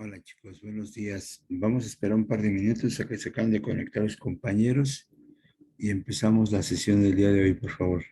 Hola chicos, buenos días. Vamos a esperar un par de minutos a que se acaben de conectar los compañeros y empezamos la sesión del día de hoy, por favor.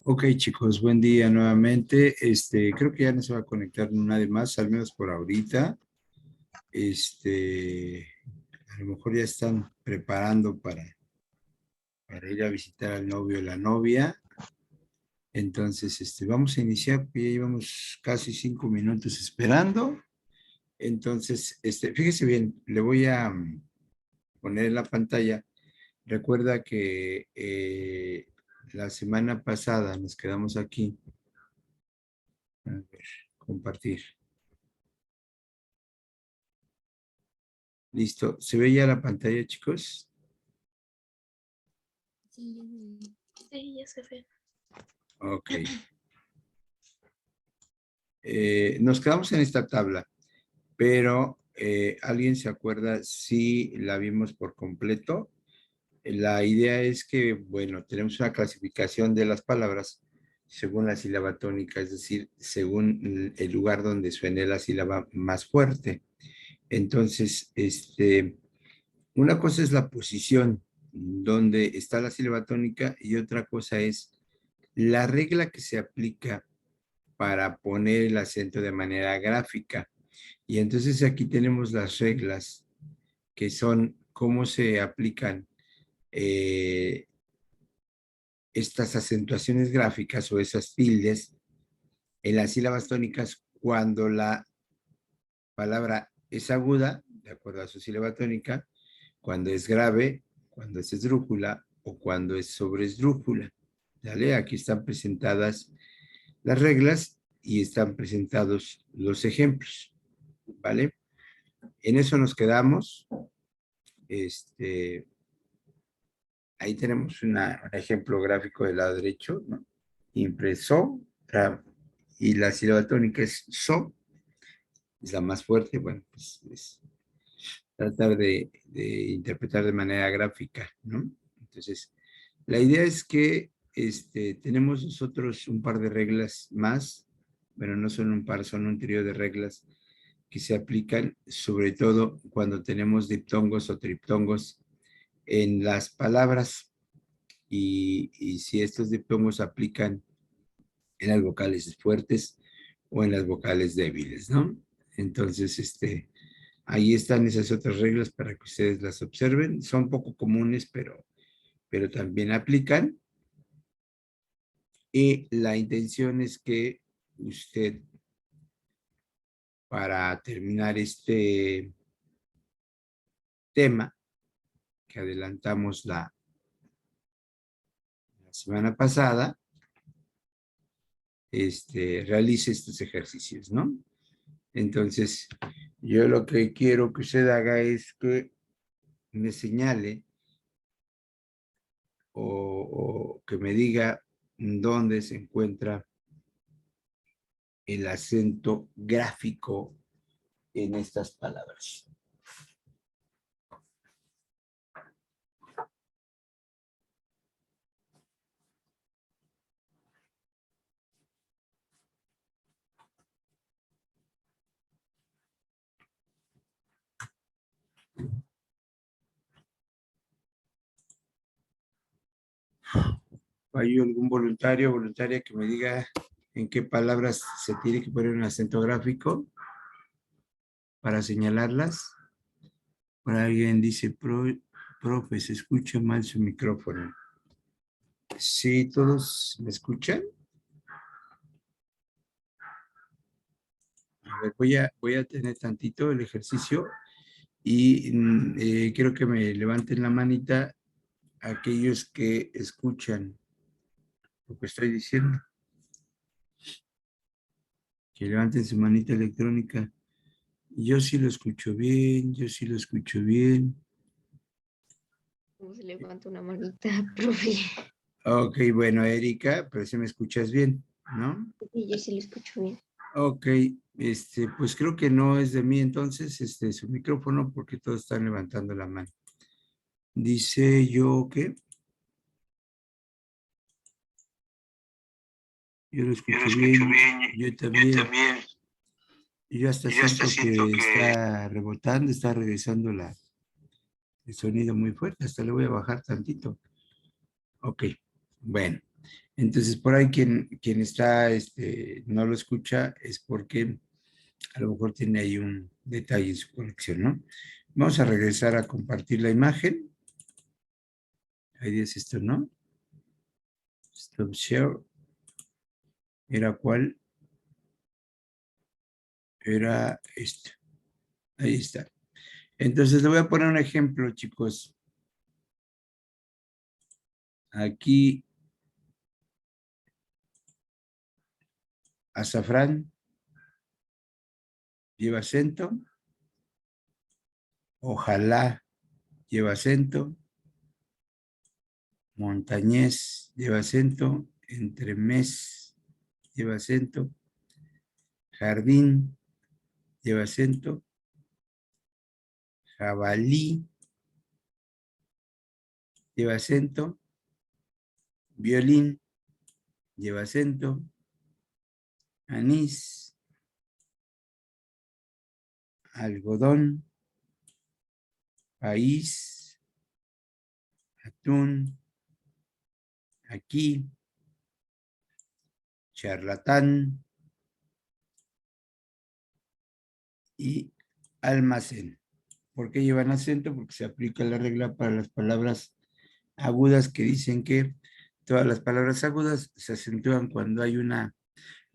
Ok chicos, buen día nuevamente. Creo que ya no se va a conectar nadie más, al menos por ahorita. A lo mejor ya están preparando para ir a visitar al novio o la novia. Entonces, vamos a iniciar, porque ya llevamos casi 5 minutos esperando. Entonces, fíjese bien, le voy a poner en la pantalla. Recuerda que la semana pasada nos quedamos aquí. A ver, compartir. Listo. ¿Se ve ya la pantalla, chicos? Sí, sí, ya se ve. Ok. Nos quedamos en esta tabla, pero ¿alguien se acuerda si la vimos por completo? La idea es que, bueno, tenemos una clasificación de las palabras según la sílaba tónica, es decir, según el lugar donde suene la sílaba más fuerte. Entonces, una cosa es la posición donde está la sílaba tónica y otra cosa es la regla que se aplica para poner el acento de manera gráfica. Y entonces aquí tenemos las reglas que son cómo se aplican estas acentuaciones gráficas o esas tildes en las sílabas tónicas cuando la palabra es aguda, de acuerdo a su sílaba tónica, cuando es grave, cuando es esdrújula o cuando es sobresdrújula. ¿Vale? Aquí están presentadas las reglas y están presentados los ejemplos. ¿Vale? En eso nos quedamos. Ahí tenemos un ejemplo gráfico del lado derecho, ¿no? Impreso, y la sílaba tónica es so, es la más fuerte. Bueno, pues es tratar de interpretar de manera gráfica, ¿no? Entonces, la idea es que tenemos nosotros un par de reglas más, pero no son un par, son un trío de reglas que se aplican sobre todo cuando tenemos diptongos o triptongos en las palabras y si estos diptongos aplican en las vocales fuertes o en las vocales débiles, ¿no? Entonces, ahí están esas otras reglas para que ustedes las observen. Son poco comunes, pero también aplican. Y la intención es que usted, para terminar este tema que adelantamos la semana pasada, realice estos ejercicios, ¿no? Entonces, yo lo que quiero que usted haga es que me señale o que me diga dónde se encuentra el acento gráfico en estas palabras. ¿Hay algún voluntario o voluntaria que me diga en qué palabras se tiene que poner un acento gráfico para señalarlas? Por alguien dice, profe, se escucha mal su micrófono. ¿Sí, todos me escuchan? A ver, voy a tener tantito el ejercicio y quiero que me levanten la manita aquellos que escuchan lo que estoy diciendo. Que levanten su manita electrónica. Yo sí lo escucho bien, yo sí lo escucho bien. ¿Cómo se levanta una manita, profe? Ok, bueno, Erika, pero si me escuchas bien, ¿no? Sí, yo sí lo escucho bien. Ok, pues creo que no es de mí entonces, su micrófono, porque todos están levantando la mano. Dice yo que yo lo escucho bien, yo también. Yo hasta siento que está rebotando, está regresando el sonido muy fuerte, hasta le voy a bajar tantito. Ok, bueno. Entonces, por ahí quien está, no lo escucha, es porque a lo mejor tiene ahí un detalle en su conexión, ¿no? Vamos a regresar a compartir la imagen. Ahí es esto, ¿no? Stop share. ¿Era cuál? Era esto. Ahí está. Entonces, le voy a poner un ejemplo, chicos. Aquí, azafrán lleva acento. Ojalá lleva acento. Montañés lleva acento. Entremés lleva acento. Jardín lleva acento. Jabalí lleva acento. Violín lleva acento. Anís. Algodón. País. Atún. Aquí. Charlatán. Y almacén. ¿Por qué llevan acento? Porque se aplica la regla para las palabras agudas que dicen que todas las palabras agudas se acentúan cuando hay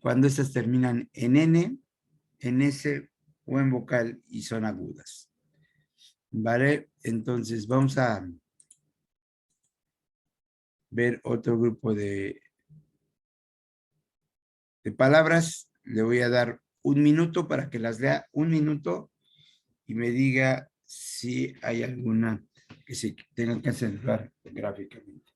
cuando estas terminan en N, en S o en vocal y son agudas. ¿Vale? Entonces vamos a ver otro grupo de palabras. Le voy a dar 1 minuto para que las lea 1 minuto y me diga si hay alguna que se tenga que acentuar gráficamente.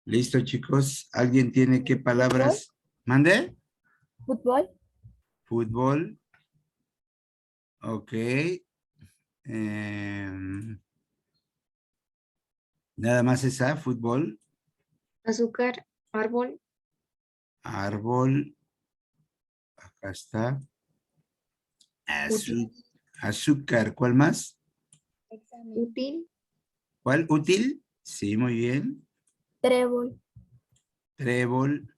Listo, chicos. ¿Alguien tiene qué palabras? ¿Mande? Fútbol. Fútbol. Ok. Nada más esa, fútbol. Azúcar, árbol, Árbol. Acá está. útil, Azúcar. ¿Cuál más? útil, ¿Cuál? ¿Útil? Sí, muy bien. Trébol. Trébol.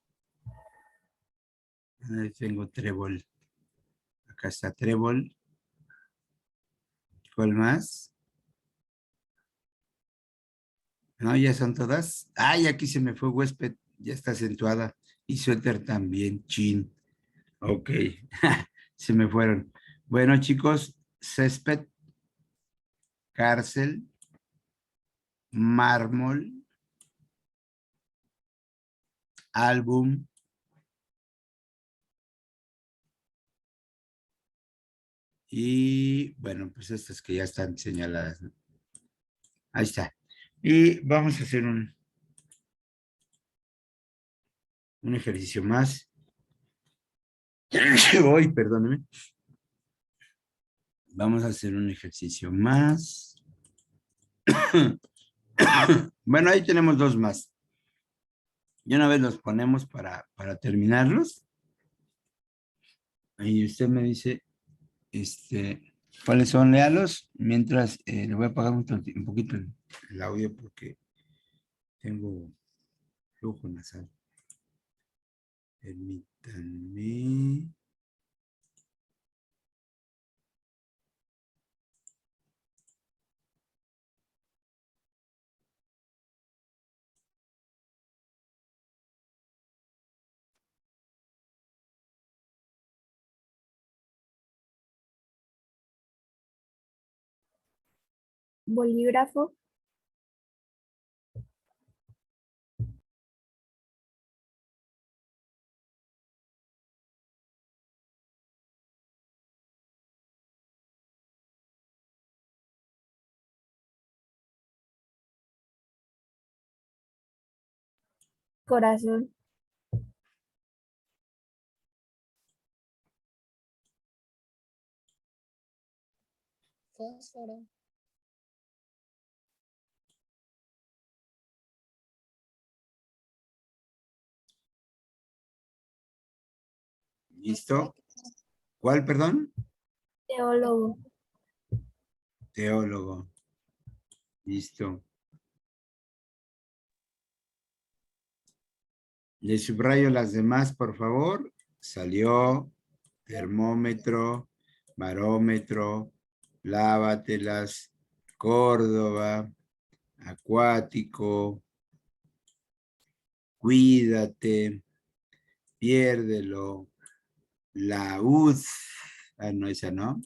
Ahí tengo trébol. Acá está trébol. ¿Cuál más? No, ya son todas. Ay, aquí se me fue huésped. Ya está acentuada. Y suéter también. Chin. Ok. Se me fueron. Bueno, chicos, césped, cárcel, mármol, álbum, y bueno, pues estas que ya están señaladas, ¿no? Ahí está. Y vamos a hacer un ejercicio más. Hoy, perdóneme. Vamos a hacer un ejercicio más. Bueno, ahí tenemos dos más. Y una vez los ponemos para terminarlos. Ahí usted me dice, ¿cuáles son? Léalos. Mientras le voy a apagar un poquito el audio porque tengo flujo nasal. Permítanme. Bolígrafo. Corazón. fósforo, ¿Listo? ¿Cuál, perdón? Teólogo. Teólogo. Listo. Le subrayo las demás, por favor. Salió termómetro, barómetro, lávatelas, Córdoba, acuático, cuídate, piérdelo, laúd, no, esa no,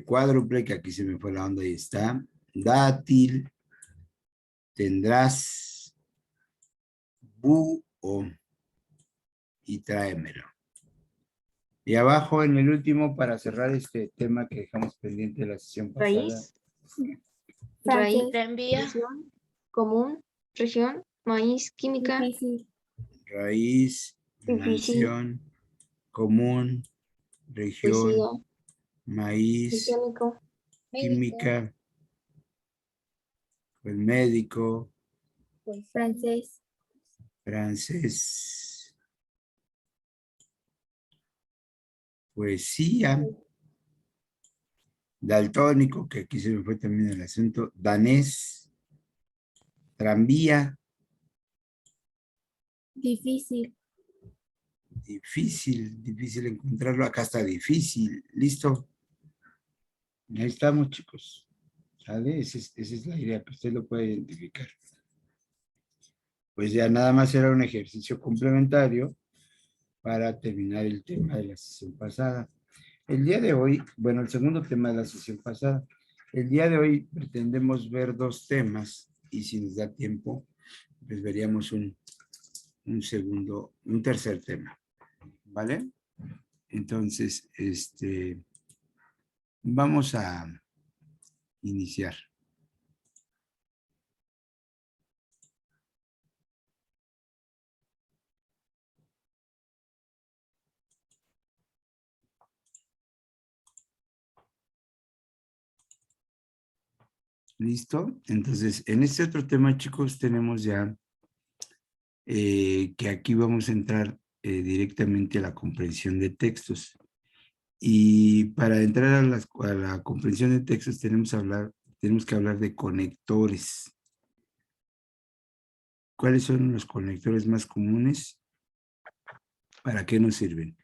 Cuádruple, que aquí se me fue la onda y está. Dátil. Tendrás. Búho. Y tráemelo. Y abajo en el último, para cerrar este tema que dejamos pendiente de la sesión pasada. Raíz, Francés. raíz, Tranvía. región, común, región, maíz, química, Difícil. Raíz, Difícil. mansión, común, región, poesía, maíz, higiénico, química, pues médico, Francés. francés, poesía, daltónico, que aquí se me fue también el asunto, danés, tranvía, Difícil. difícil encontrarlo, acá está difícil, listo. Ahí estamos, chicos. ¿Sale? Esa es la idea, que usted lo puede identificar. Pues ya nada más era un ejercicio complementario para terminar el tema de la sesión pasada. El día de hoy, bueno, el segundo tema de la sesión pasada. El día de hoy pretendemos ver dos temas y si nos da tiempo, pues veríamos un tercer tema. ¿Vale? Entonces, vamos a iniciar. ¿Listo? Entonces, en este otro tema, chicos, tenemos ya que aquí vamos a entrar directamente a la comprensión de textos. Y para entrar a la comprensión de textos tenemos que hablar de conectores. ¿Cuáles son los conectores más comunes? ¿Para qué nos sirven?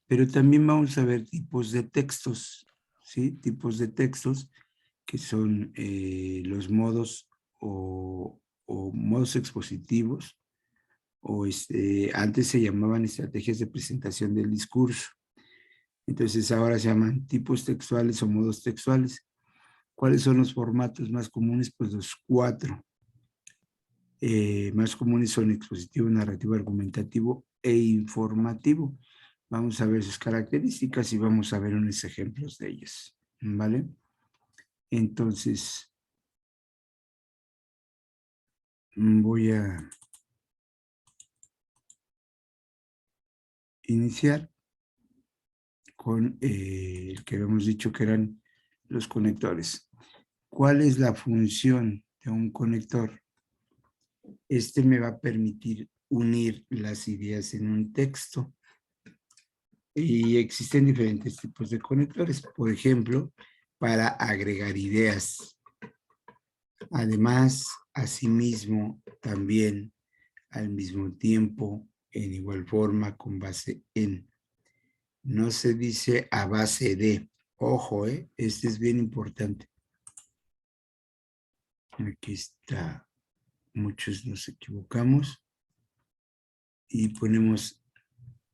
Pero también vamos a ver tipos de textos, ¿sí? Tipos de textos que son los modos o modos expositivos, o antes se llamaban estrategias de presentación del discurso. Entonces ahora se llaman tipos textuales o modos textuales. ¿Cuáles son los formatos más comunes? Pues los 4. Más comunes son expositivo, narrativo, argumentativo e informativo. Vamos a ver sus características y vamos a ver unos ejemplos de ellas. ¿Vale? Entonces, voy a iniciar con el que habíamos dicho que eran los conectores. ¿Cuál es la función de un conector? Me va a permitir unir las ideas en un texto. Y existen diferentes tipos de conectores. Por ejemplo, para agregar ideas. Además, asimismo, también, al mismo tiempo, en igual forma, con base en. No se dice a base de. Ojo, este es bien importante. Aquí está. Muchos nos equivocamos. Y ponemos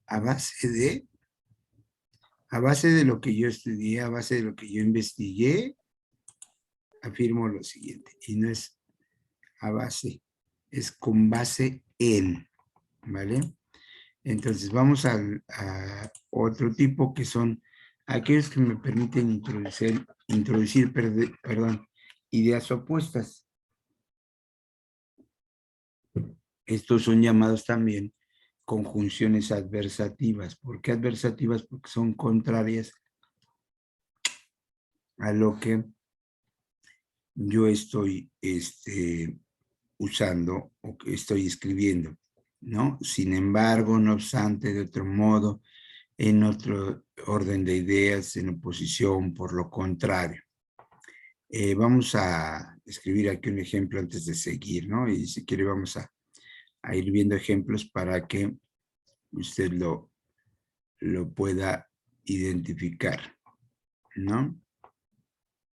a base de lo que yo estudié, a base de lo que yo investigué, afirmo lo siguiente. Y no es a base, es con base en. ¿Vale? Entonces vamos a otro tipo que son aquellos que me permiten introducir ideas opuestas. Estos son llamados también conjunciones adversativas. ¿Por qué adversativas? Porque son contrarias a lo que yo estoy usando o que estoy escribiendo, ¿no? Sin embargo, no obstante, de otro modo, en otro orden de ideas, en oposición, por lo contrario. Vamos a escribir aquí un ejemplo antes de seguir, ¿no? Y si quiere vamos a ir viendo ejemplos para que usted lo pueda identificar, ¿no?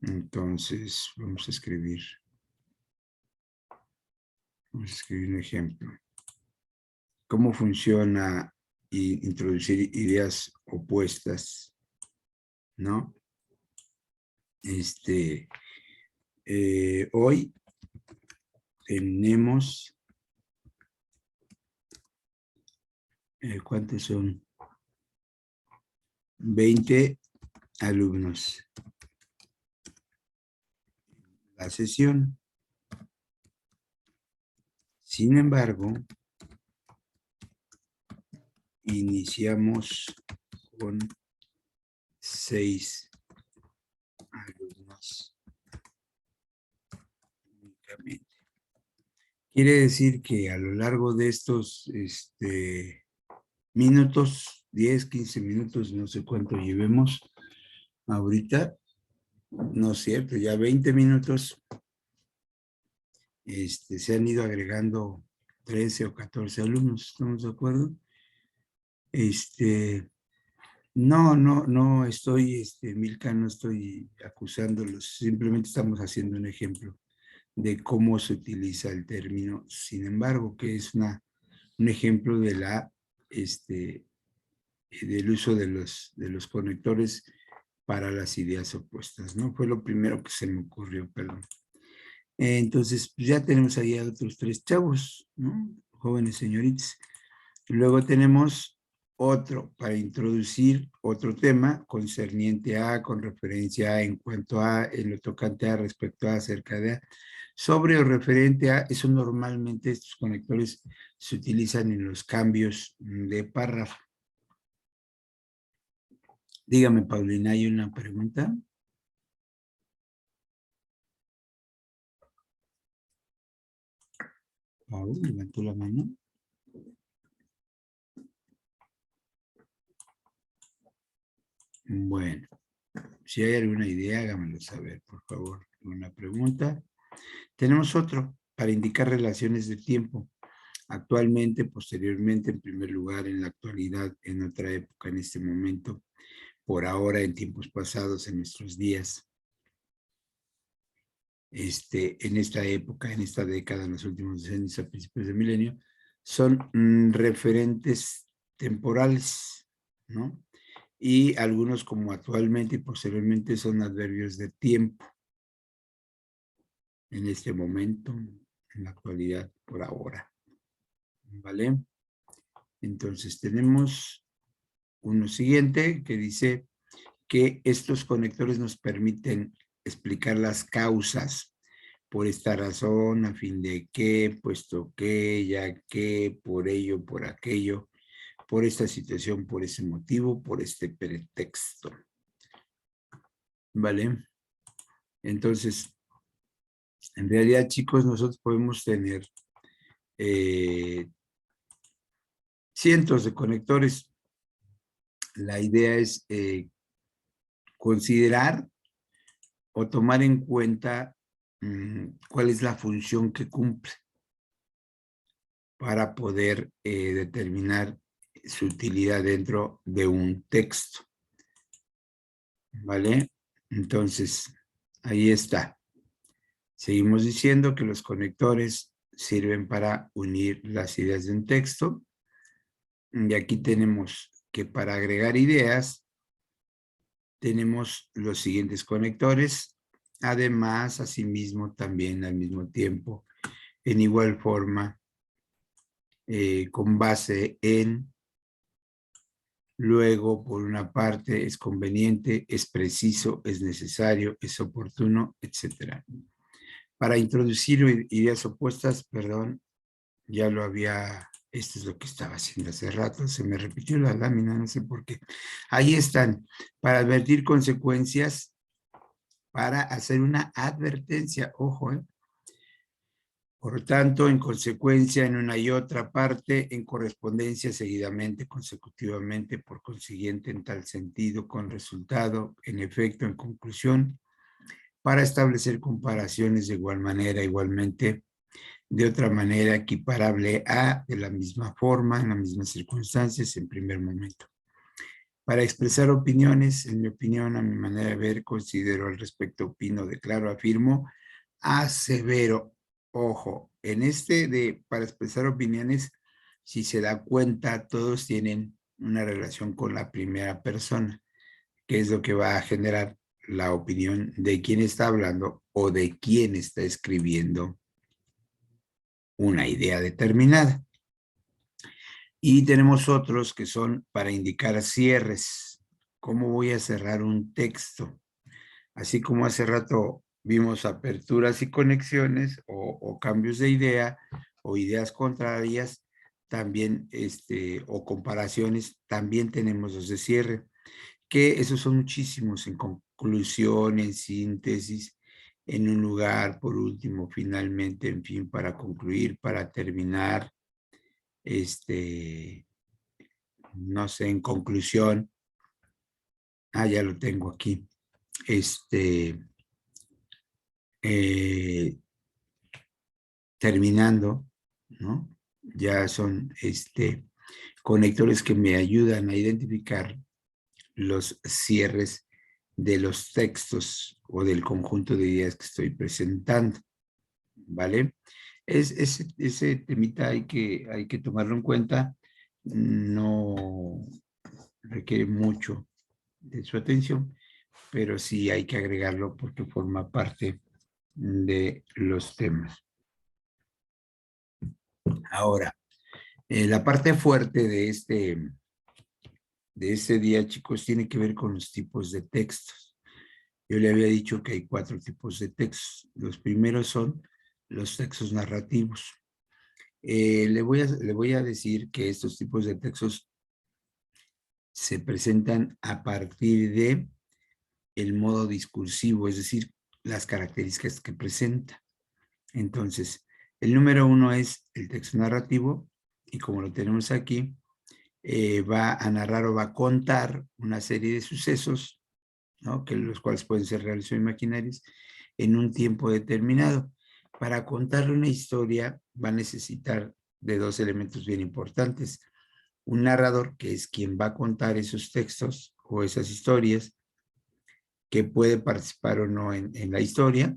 Entonces, vamos a escribir un ejemplo. ¿Cómo funciona introducir ideas opuestas? ¿No? Hoy tenemos, ¿cuántos son? 20 alumnos. La sesión. Sin embargo, iniciamos con 6 alumnos únicamente. Quiere decir que a lo largo de estos minutos, 10, 15 minutos, no sé cuánto llevemos ahorita, no es cierto, ya 20 minutos, se han ido agregando 13 o 14 alumnos, ¿estamos de acuerdo? No estoy, Milka, no estoy acusándolos, simplemente estamos haciendo un ejemplo de cómo se utiliza el término, sin embargo, que es un ejemplo de del uso de los conectores para las ideas opuestas, ¿no? Fue lo primero que se me ocurrió, perdón. Entonces, pues ya tenemos ahí a otros 3 chavos, ¿no? Jóvenes señoritas. Luego tenemos otro para introducir otro tema concerniente a, con referencia a, en cuanto a, en lo tocante a, respecto a, acerca de, sobre o referente a, eso normalmente estos conectores se utilizan en los cambios de párrafo. Dígame, Paulina, ¿hay una pregunta? Paul, levantó la mano. Bueno, si hay alguna idea, hágamelo saber, por favor. ¿Una pregunta? Tenemos otro para indicar relaciones de tiempo. Actualmente, posteriormente, en primer lugar, en la actualidad, en otra época, en este momento, por ahora, en tiempos pasados, en nuestros días. En esta época, en esta década, en los últimos decenios, a principios del milenio, son referentes temporales, ¿no? Y algunos como actualmente y posteriormente son adverbios de tiempo. En este momento, en la actualidad, por ahora. ¿Vale? Entonces tenemos uno siguiente que dice que estos conectores nos permiten explicar las causas por esta razón, a fin de que, puesto que, ya que, por ello, por aquello, por esta situación, por ese motivo, por este pretexto. ¿Vale? Entonces, en realidad, chicos, nosotros podemos tener cientos de conectores. La idea es considerar o tomar en cuenta cuál es la función que cumple para poder determinar su utilidad dentro de un texto. ¿Vale? Entonces, ahí está. Seguimos diciendo que los conectores sirven para unir las ideas de un texto. Y aquí tenemos que para agregar ideas, tenemos los siguientes conectores. Además, asimismo, también al mismo tiempo, en igual forma, con base en, luego, por una parte, es conveniente, es preciso, es necesario, es oportuno, etc. Para introducir ideas opuestas, perdón, ya lo había, esto es lo que estaba haciendo hace rato, se me repitió la lámina, no sé por qué. Ahí están, para advertir consecuencias, para hacer una advertencia, ojo, Por lo tanto, en consecuencia, en una y otra parte, en correspondencia, seguidamente, consecutivamente, por consiguiente, en tal sentido, con resultado, en efecto, en conclusión, para establecer comparaciones de igual manera, igualmente, de otra manera, equiparable a, de la misma forma, en las mismas circunstancias, en primer momento. Para expresar opiniones, en mi opinión, a mi manera de ver, considero al respecto, opino, declaro, afirmo, asevero. Ojo, en para expresar opiniones, si se da cuenta, todos tienen una relación con la primera persona, que es lo que va a generar la opinión de quién está hablando o de quién está escribiendo una idea determinada. Y tenemos otros que son para indicar cierres. ¿Cómo voy a cerrar un texto? Así como hace rato vimos aperturas y conexiones o cambios de idea o ideas contrarias, también o comparaciones, también tenemos los de cierre, que esos son muchísimos en conclusión, en síntesis, en un lugar, por último, finalmente, en fin, para concluir, para terminar, no sé, en conclusión. Ya lo tengo aquí. Terminando, ¿no? Ya son conectores que me ayudan a identificar los cierres de los textos o del conjunto de ideas que estoy presentando, ¿vale? Ese temita hay que tomarlo en cuenta, no requiere mucho de su atención, pero sí hay que agregarlo porque forma parte de los temas. Ahora, la parte fuerte de este día, chicos, tiene que ver con los tipos de textos. Yo le había dicho que hay 4 tipos de textos. Los primeros son los textos narrativos. Le voy a decir que estos tipos de textos se presentan a partir de el modo discursivo, es decir, las características que presenta. Entonces, el número 1 es el texto narrativo, y como lo tenemos aquí, va a narrar o va a contar una serie de sucesos, ¿no? Que los cuales pueden ser reales o imaginarios, en un tiempo determinado. Para contar una historia va a necesitar de 2 elementos bien importantes. Un narrador, que es quien va a contar esos textos o esas historias, que puede participar o no en la historia,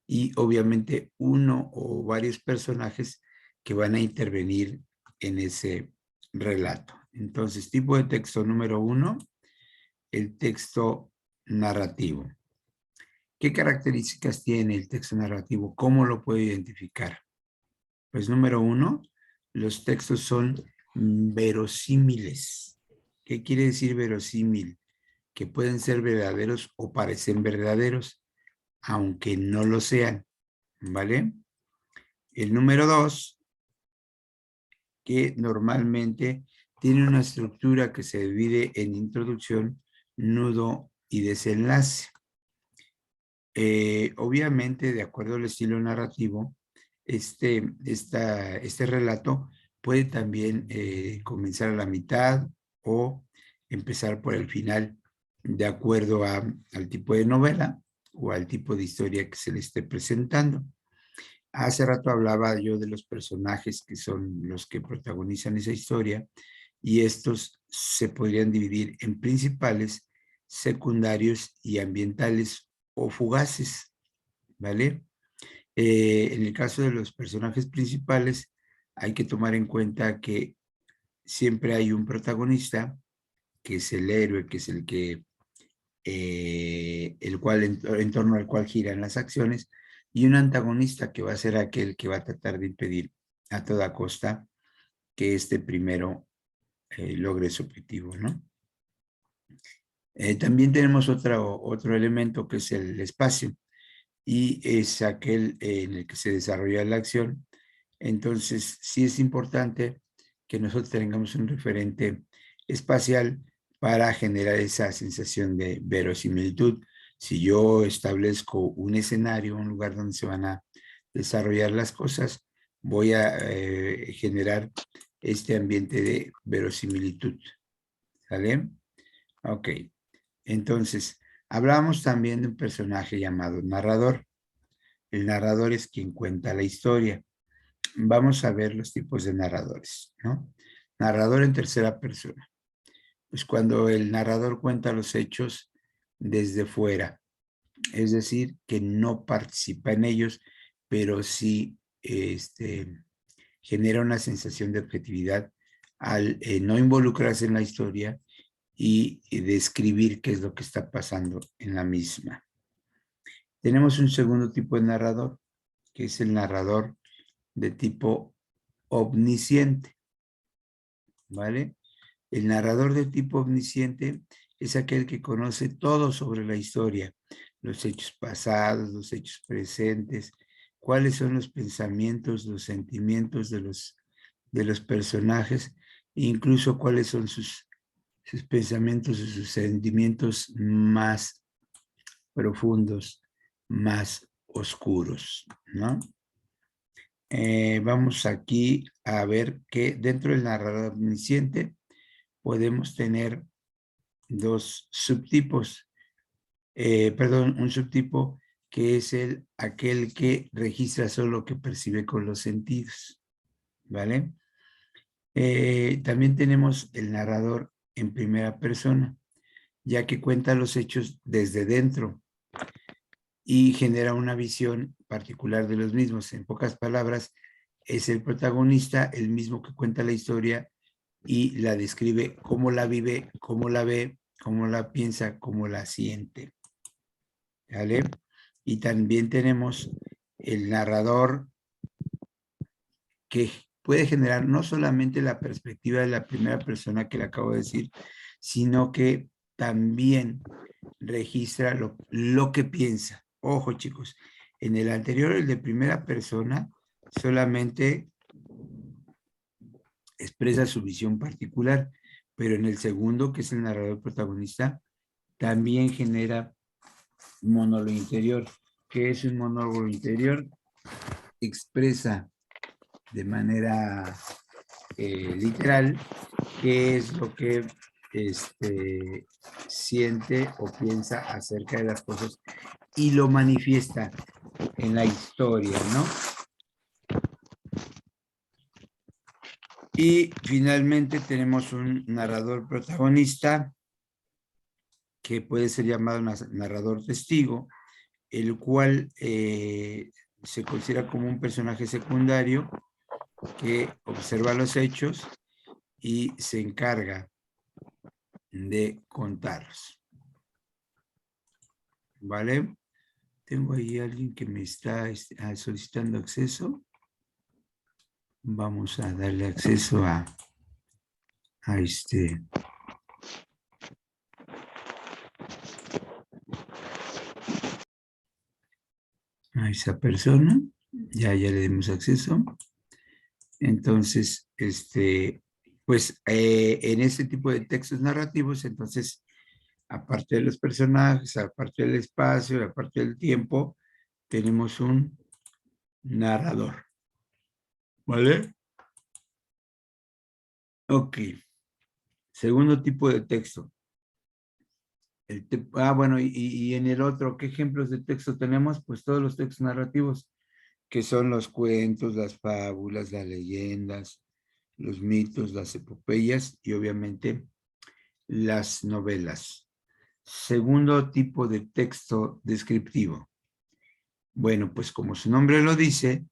y obviamente uno o varios personajes que van a intervenir en ese relato. Entonces, tipo de texto número 1, el texto narrativo. ¿Qué características tiene el texto narrativo? ¿Cómo lo puedo identificar? Pues número 1, los textos son verosímiles. ¿Qué quiere decir verosímil? Que pueden ser verdaderos o parecen verdaderos, aunque no lo sean, ¿vale? El número 2, que normalmente tiene una estructura que se divide en introducción, nudo y desenlace. Obviamente, de acuerdo al estilo narrativo, este relato puede también comenzar a la mitad o empezar por el final, de acuerdo al tipo de novela o al tipo de historia que se le esté presentando. Hace rato hablaba yo de los personajes que son los que protagonizan esa historia, y estos se podrían dividir en principales, secundarios y ambientales o fugaces, ¿vale? En el caso de los personajes principales, hay que tomar en cuenta que siempre hay un protagonista, que es el héroe, que es el en torno al cual giran las acciones, y un antagonista, que va a ser aquel que va a tratar de impedir a toda costa que este primero logre su objetivo, ¿no? También tenemos otro elemento, que es el espacio, y es aquel en el que se desarrolla la acción. Entonces, sí es importante que nosotros tengamos un referente espacial para generar esa sensación de verosimilitud. Si yo establezco un escenario, un lugar donde se van a desarrollar las cosas, voy a generar este ambiente de verosimilitud. ¿Sale? Ok. Entonces, hablamos también de un personaje llamado narrador. El narrador es quien cuenta la historia. Vamos a ver los tipos de narradores, ¿no? Narrador en tercera persona. Pues cuando el narrador cuenta los hechos desde fuera, es decir, que no participa en ellos, pero sí genera una sensación de objetividad al no involucrarse en la historia y describir qué es lo que está pasando en la misma. Tenemos un segundo tipo de narrador, que es el narrador de tipo omnisciente, ¿vale? El narrador de tipo omnisciente es aquel que conoce todo sobre la historia, los hechos pasados, los hechos presentes, cuáles son los pensamientos, los sentimientos de los personajes, e incluso cuáles son sus pensamientos y sus sentimientos más profundos, más oscuros, ¿no? Vamos aquí a ver que dentro del narrador omnisciente podemos tener dos subtipos, un subtipo que es aquel que registra solo lo que percibe con los sentidos, ¿vale? También tenemos el narrador en primera persona, ya que cuenta los hechos desde dentro y genera una visión particular de los mismos. En pocas palabras, es el protagonista el mismo que cuenta la historia y la describe cómo la vive, cómo la ve, cómo la piensa, cómo la siente. ¿Vale? Y también tenemos el narrador que puede generar no solamente la perspectiva de la primera persona que le acabo de decir, sino que también registra lo que piensa. Ojo, chicos, en el anterior, el de primera persona, solamente expresa su visión particular, pero en el segundo, que es el narrador protagonista, también genera un monólogo interior. ¿Qué es un monólogo interior? Expresa de manera literal qué es lo que siente o piensa acerca de las cosas y lo manifiesta en la historia, ¿no? Y finalmente tenemos un narrador protagonista que puede ser llamado narrador testigo, el cual se considera como un personaje secundario que observa los hechos y se encarga de contarlos. ¿Vale? Tengo ahí alguien que me está solicitando acceso. Vamos a darle acceso a esa persona. Ya le dimos acceso. Entonces, pues en este tipo de textos narrativos, entonces, aparte de los personajes, aparte del espacio, aparte del tiempo, tenemos un narrador. ¿Vale? Ok. Segundo tipo de texto. Bueno, y en el otro, ¿qué ejemplos de texto tenemos? Pues todos los textos narrativos, que son los cuentos, las fábulas, las leyendas, los mitos, las epopeyas y obviamente las novelas. Segundo tipo de texto descriptivo. Bueno, pues como su nombre lo dice,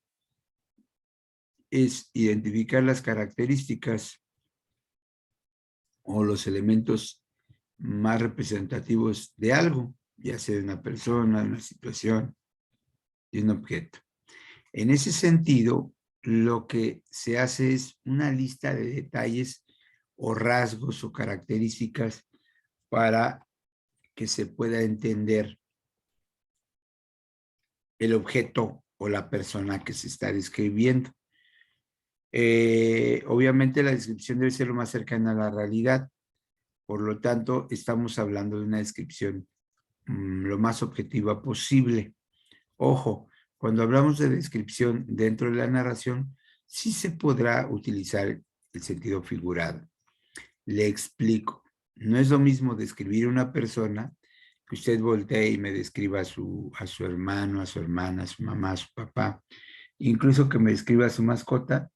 es identificar las características o los elementos más representativos de algo, ya sea de una persona, de una situación, de un objeto. En ese sentido, lo que se hace es una lista de detalles o rasgos o características para que se pueda entender el objeto o la persona que se está describiendo. Obviamente la descripción debe ser lo más cercana a la realidad. Por lo tanto, estamos hablando de una descripción lo más objetiva posible. Ojo, cuando hablamos de descripción dentro de la narración, sí se podrá utilizar el sentido figurado. Le explico. No es lo mismo describir una persona que usted voltee y me describa a su hermano, a su hermana, a su mamá, a su papá, incluso que me describa a su mascota.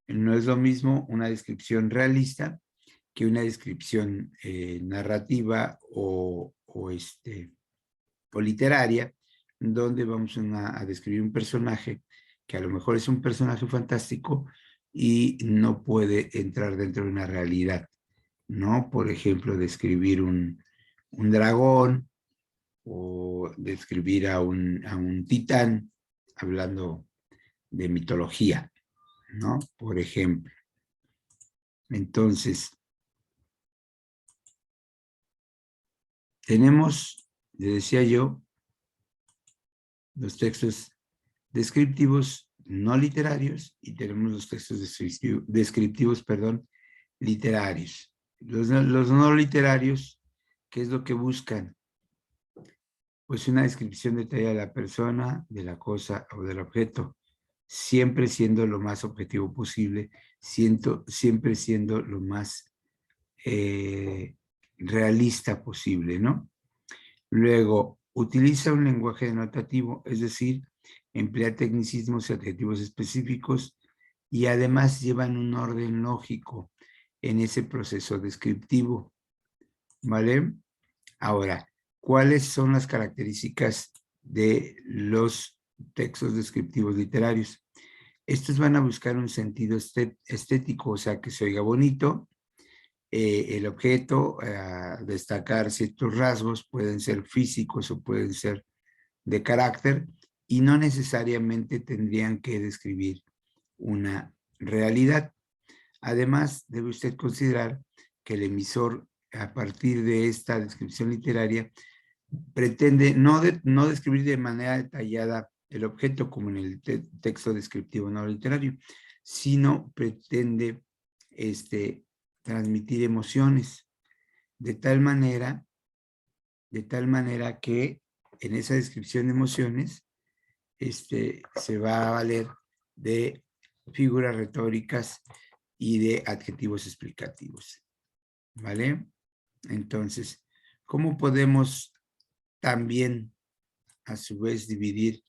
No es lo mismo una descripción realista que una descripción narrativa o literaria, donde vamos a describir un personaje que a lo mejor es un personaje fantástico y no puede entrar dentro de una realidad ¿no? Por ejemplo, describir un dragón o describir a un titán, hablando de mitología, ¿no? Por ejemplo. Entonces, tenemos, le decía yo, los textos descriptivos no literarios y tenemos los textos descriptivos, perdón, literarios. Los no literarios, ¿qué es lo que buscan? Pues una descripción detallada de la persona, de la cosa o del objeto, siempre siendo lo más objetivo posible, siempre siendo lo más realista posible, ¿no? Luego, utiliza un lenguaje denotativo, es decir, emplea tecnicismos y adjetivos específicos y además llevan un orden lógico en ese proceso descriptivo, ¿vale? Ahora, ¿cuáles son las características de los textos descriptivos literarios? Estos van a buscar un sentido estético, o sea, que se oiga bonito. El objeto, destacar ciertos rasgos, pueden ser físicos o pueden ser de carácter, y no necesariamente tendrían que describir una realidad. Además, debe usted considerar que el emisor, a partir de esta descripción literaria, pretende no describir de manera detallada el objeto como en el texto descriptivo no literario, sino pretende transmitir emociones de tal manera que en esa descripción de emociones se va a valer de figuras retóricas y de adjetivos explicativos, ¿vale? Entonces, ¿cómo podemos también a su vez dividir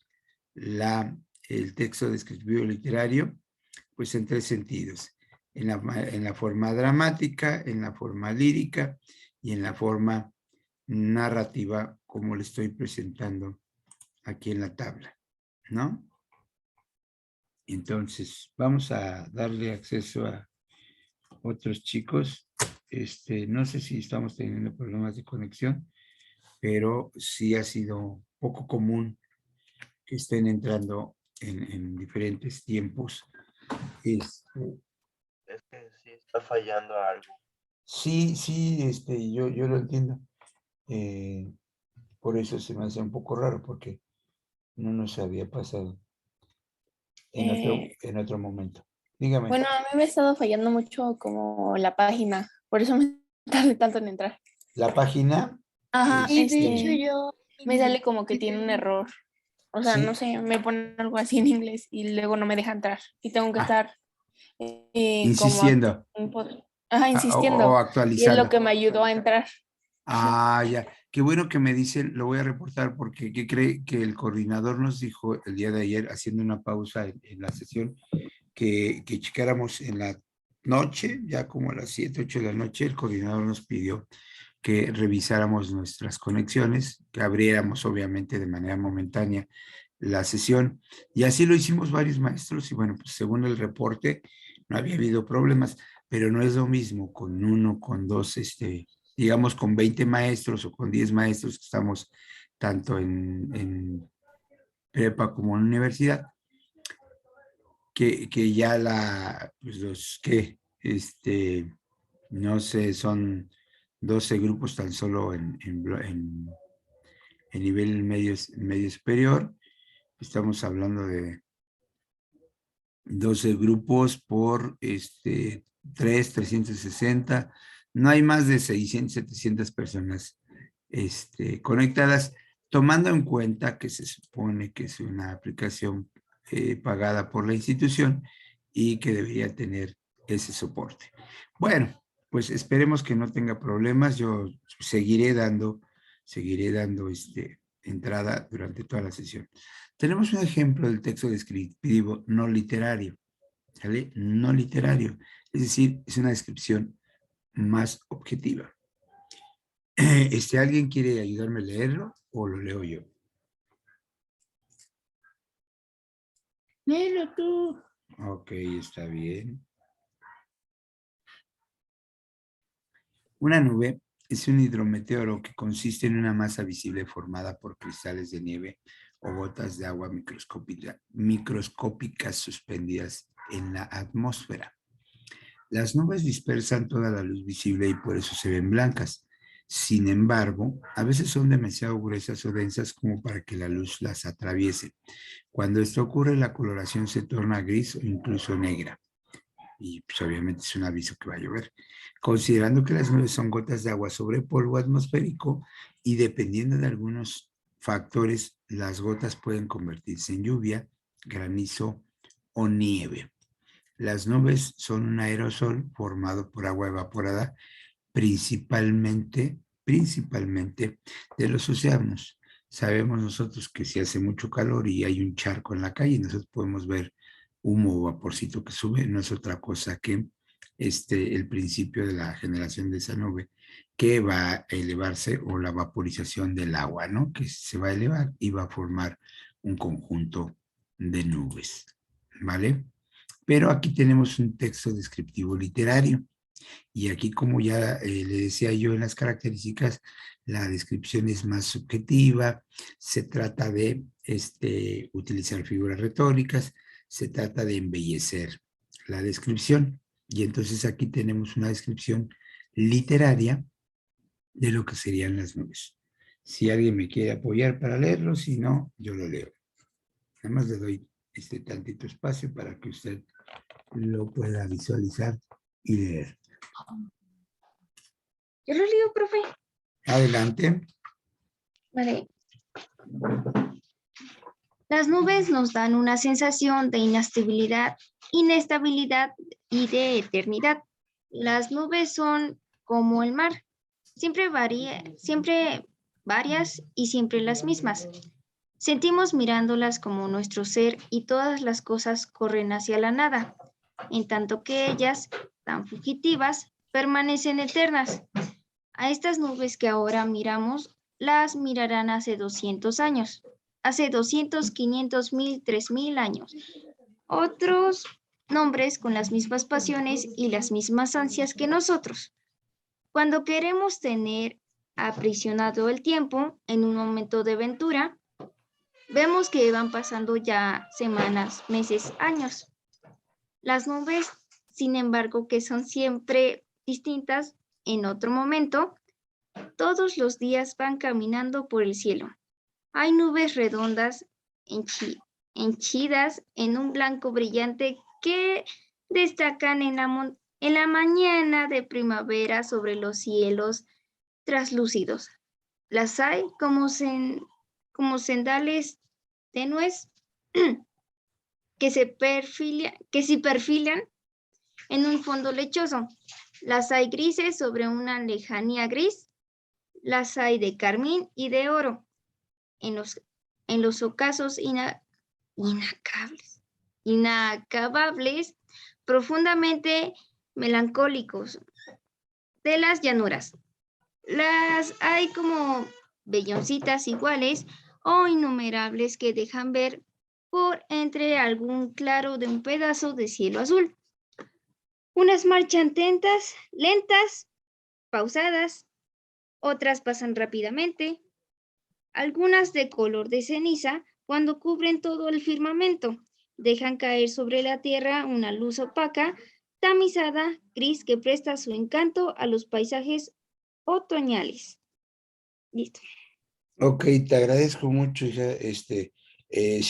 el texto descriptivo literario? Pues en tres sentidos: en la forma dramática, en la forma lírica y en la forma narrativa, como le estoy presentando aquí en la tabla, ¿no? Entonces, vamos a darle acceso a otros chicos. No sé si estamos teniendo problemas de conexión, pero sí ha sido poco común que estén entrando en diferentes tiempos. Es que sí está fallando algo. Sí, yo lo entiendo. Por eso se me hace un poco raro, porque no nos había pasado en otro momento. Dígame. Bueno, a mí me ha estado fallando mucho como la página, por eso me tardé tanto en entrar. La página. Ajá, Sí, de hecho yo me sale como que tiene un error. O sea, Sí. no sé, me pone algo así en inglés y luego no me deja entrar. Y tengo que estar Insistiendo. insistiendo. O Y es actualizando. lo que me ayudó a entrar. Ya. Qué bueno que me dicen, lo voy a reportar, porque ¿qué cree? Que el coordinador nos dijo el día de ayer, haciendo una pausa en la sesión, que checáramos en la noche, ya como a las 7, 8 de la noche, el coordinador nos pidió que revisáramos nuestras conexiones, que abriéramos obviamente de manera momentánea la sesión, y así lo hicimos varios maestros, y bueno, pues según el reporte no había habido problemas, pero no es lo mismo con uno, con dos, digamos con 20 maestros o con 10 maestros que estamos tanto en prepa como en universidad, que ya pues los que, no sé, son 12 grupos tan solo en nivel medio superior. Estamos hablando de 12 grupos por 360. No hay más de 600, 700 personas conectadas, tomando en cuenta que se supone que es una aplicación pagada por la institución y que debería tener ese soporte. Bueno, pues esperemos que no tenga problemas. Yo seguiré dando entrada durante toda la sesión. Tenemos un ejemplo del texto descriptivo no literario, ¿vale? No literario, es decir, es una descripción más objetiva. ¿Alguien quiere ayudarme a leerlo o lo leo yo? Léelo tú. Ok, está bien. Una nube es un hidrometeoro que consiste en una masa visible formada por cristales de nieve o gotas de agua microscópicas suspendidas en la atmósfera. Las nubes dispersan toda la luz visible y por eso se ven blancas. Sin embargo, a veces son demasiado gruesas o densas como para que la luz las atraviese. Cuando esto ocurre, la coloración se torna gris o incluso negra. Y pues, obviamente es un aviso que va a llover. Considerando que las nubes son gotas de agua sobre polvo atmosférico y dependiendo de algunos factores, las gotas pueden convertirse en lluvia, granizo o nieve. Las nubes son un aerosol formado por agua evaporada, principalmente de los océanos. Sabemos nosotros que si hace mucho calor y hay un charco en la calle, nosotros podemos ver humo o vaporcito que sube, no es otra cosa que el principio de la generación de esa nube que va a elevarse, o la vaporización del agua, ¿no? Que se va a elevar y va a formar un conjunto de nubes, ¿vale? Pero aquí tenemos un texto descriptivo literario. Y aquí, como ya le decía yo en las características, la descripción es más subjetiva, se trata de utilizar figuras retóricas, se trata de embellecer la descripción. Y entonces aquí tenemos una descripción literaria de lo que serían las nubes. Si alguien me quiere apoyar para leerlo, si no, yo lo leo. Nada más le doy tantito espacio para que usted lo pueda visualizar y leer. Yo lo leo, profe. Adelante. Vale. Las nubes nos dan una sensación de inestabilidad y de eternidad. Las nubes son como el mar, siempre varias y siempre las mismas. Sentimos mirándolas como nuestro ser y todas las cosas corren hacia la nada, en tanto que ellas, tan fugitivas, permanecen eternas. A estas nubes que ahora miramos, las mirarán hace 200 años, hace 200, 500, 1000, 3000 años. Otros nombres con las mismas pasiones y las mismas ansias que nosotros. Cuando queremos tener aprisionado el tiempo en un momento de aventura, vemos que van pasando ya semanas, meses, años. Las nubes, sin embargo, que son siempre distintas en otro momento, todos los días van caminando por el cielo. Hay nubes redondas, henchidas en un blanco brillante que destacan en la mañana de primavera sobre los cielos traslúcidos. Las hay como sendales tenues que se perfilan en un fondo lechoso. Las hay grises sobre una lejanía gris. Las hay de carmín y de oro. En los ocasos inacabables, profundamente melancólicos de las llanuras. Las hay como velloncitas iguales o innumerables que dejan ver por entre algún claro de un pedazo de cielo azul. Unas marchan lentas, pausadas, otras pasan rápidamente, algunas de color de ceniza cuando cubren todo el firmamento, dejan caer sobre la tierra una luz opaca, tamizada, gris que presta su encanto a los paisajes otoñales. Listo. Ok, te agradezco mucho, hija. Si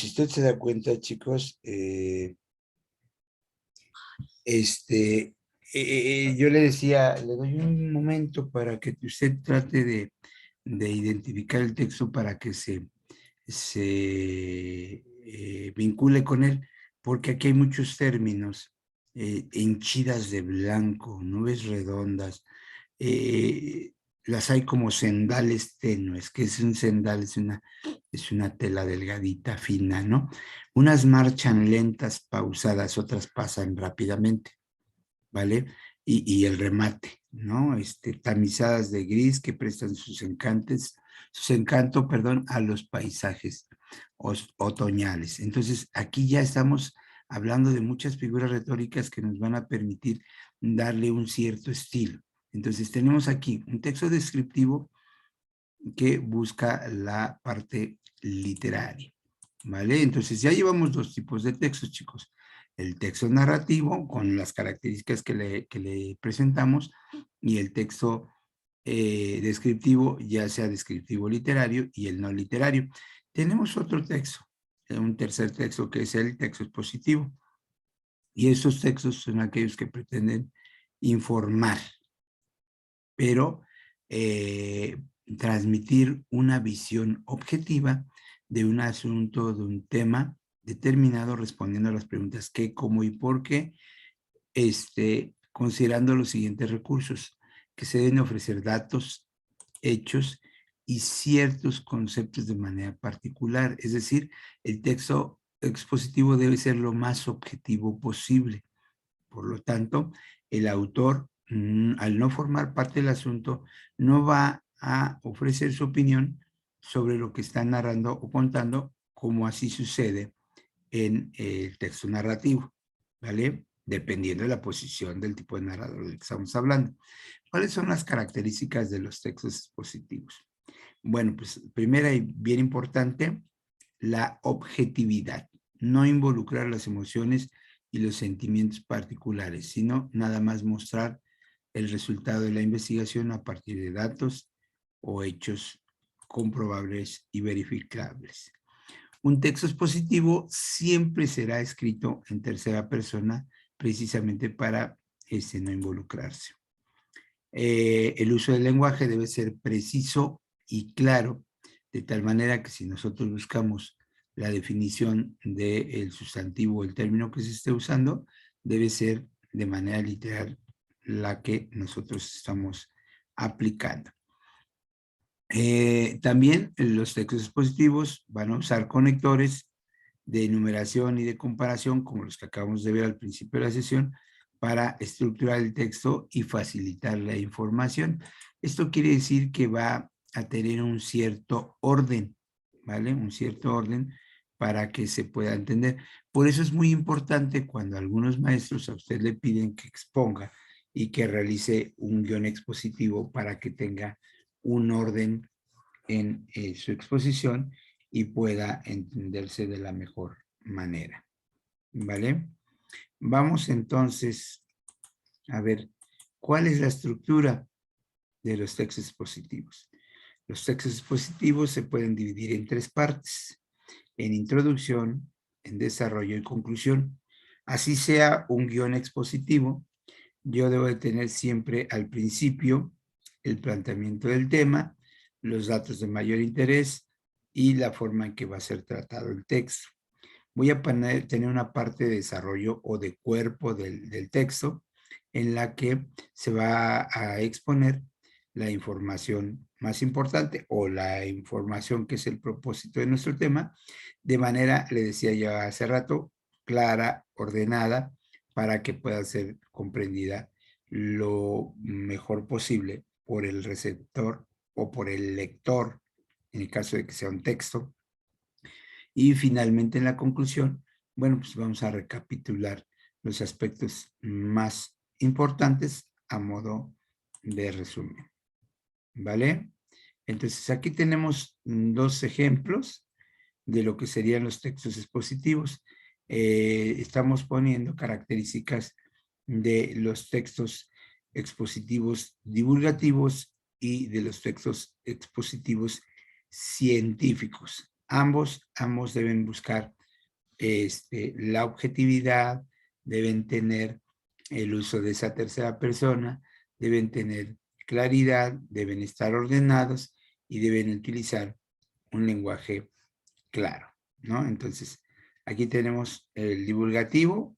usted se da cuenta, chicos, yo le decía, le doy un momento para que usted trate de identificar el texto para que se vincule con él, porque aquí hay muchos términos, henchidas de blanco, nubes redondas, las hay como sendales tenues, que es un sendal, es una tela delgadita, fina, ¿no? Unas marchan lentas, pausadas, otras pasan rápidamente, ¿vale? Y el remate, ¿no? Tamizadas de gris que prestan sus encantos, a los paisajes otoñales. Entonces, aquí ya estamos hablando de muchas figuras retóricas que nos van a permitir darle un cierto estilo. Entonces tenemos aquí un texto descriptivo que busca la parte literaria, ¿vale? Entonces ya llevamos dos tipos de textos, chicos. El texto narrativo con las características que le presentamos y el texto descriptivo, ya sea descriptivo literario y el no literario. Tenemos otro texto, un tercer texto que es el texto expositivo. Y esos textos son aquellos que pretenden informar, pero transmitir una visión objetiva de un asunto, de un tema determinado, respondiendo a las preguntas qué, cómo y por qué, considerando los siguientes recursos, que se deben ofrecer datos, hechos y ciertos conceptos de manera particular. Es decir, el texto expositivo debe ser lo más objetivo posible. Por lo tanto, el autor, al no formar parte del asunto, no va a ofrecer su opinión sobre lo que está narrando o contando, como así sucede en el texto narrativo, ¿vale? Dependiendo de la posición del tipo de narrador del que estamos hablando. ¿Cuáles son las características de los textos expositivos? Bueno, pues primera y bien importante, la objetividad. No involucrar las emociones y los sentimientos particulares, sino nada más mostrar el resultado de la investigación a partir de datos o hechos comprobables y verificables. Un texto expositivo siempre será escrito en tercera persona precisamente para no involucrarse. El uso del lenguaje debe ser preciso y claro, de tal manera que si nosotros buscamos la definición del sustantivo o el término que se esté usando, debe ser de manera literal la que nosotros estamos aplicando. También los textos expositivos van a usar conectores de enumeración y de comparación, como los que acabamos de ver al principio de la sesión, para estructurar el texto y facilitar la información. Esto quiere decir que va a tener un cierto orden, ¿vale? Un cierto orden para que se pueda entender. Por eso es muy importante cuando algunos maestros a usted le piden que exponga y que realice un guión expositivo para que tenga un orden en su exposición y pueda entenderse de la mejor manera, ¿vale? Vamos entonces a ver cuál es la estructura de los textos expositivos. Los textos expositivos se pueden dividir en tres partes: en introducción, en desarrollo y conclusión. Así sea un guión expositivo, yo debo de tener siempre al principio el planteamiento del tema, los datos de mayor interés y la forma en que va a ser tratado el texto. Voy a tener una parte de desarrollo o de cuerpo del texto en la que se va a exponer la información más importante o la información que es el propósito de nuestro tema, de manera, le decía yo hace rato, clara, ordenada, para que pueda ser comprendida lo mejor posible por el receptor o por el lector, en el caso de que sea un texto. Y finalmente en la conclusión, bueno, pues vamos a recapitular los aspectos más importantes a modo de resumen, ¿vale? Entonces aquí tenemos dos ejemplos de lo que serían los textos expositivos. Estamos poniendo características de los textos expositivos divulgativos y de los textos expositivos científicos. Ambos deben buscar la objetividad, deben tener el uso de esa tercera persona, deben tener claridad, deben estar ordenados y deben utilizar un lenguaje claro, ¿no? Entonces, aquí tenemos el divulgativo,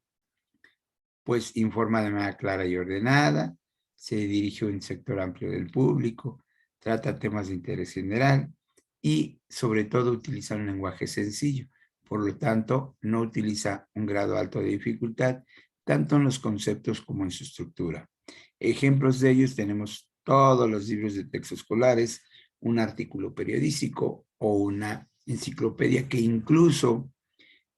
pues informa de manera clara y ordenada, se dirige a un sector amplio del público, trata temas de interés general y sobre todo utiliza un lenguaje sencillo. Por lo tanto, no utiliza un grado alto de dificultad, tanto en los conceptos como en su estructura. Ejemplos de ellos tenemos todos los libros de texto escolares, un artículo periodístico o una enciclopedia que incluso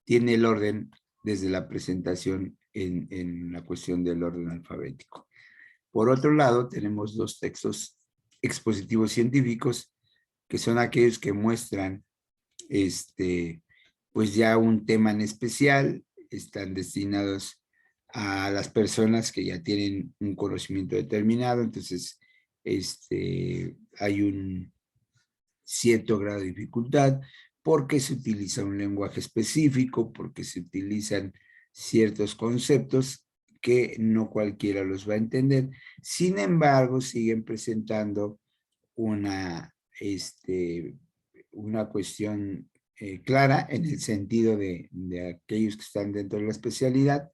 tiene el orden desde la presentación en la cuestión del orden alfabético. Por otro lado, tenemos dos textos expositivos científicos, que son aquellos que muestran pues ya un tema en especial, están destinados a las personas que ya tienen un conocimiento determinado, entonces hay un cierto grado de dificultad porque se utiliza un lenguaje específico, porque se utilizan ciertos conceptos que no cualquiera los va a entender. Sin embargo, siguen presentando una cuestión clara en el sentido de aquellos que están dentro de la especialidad.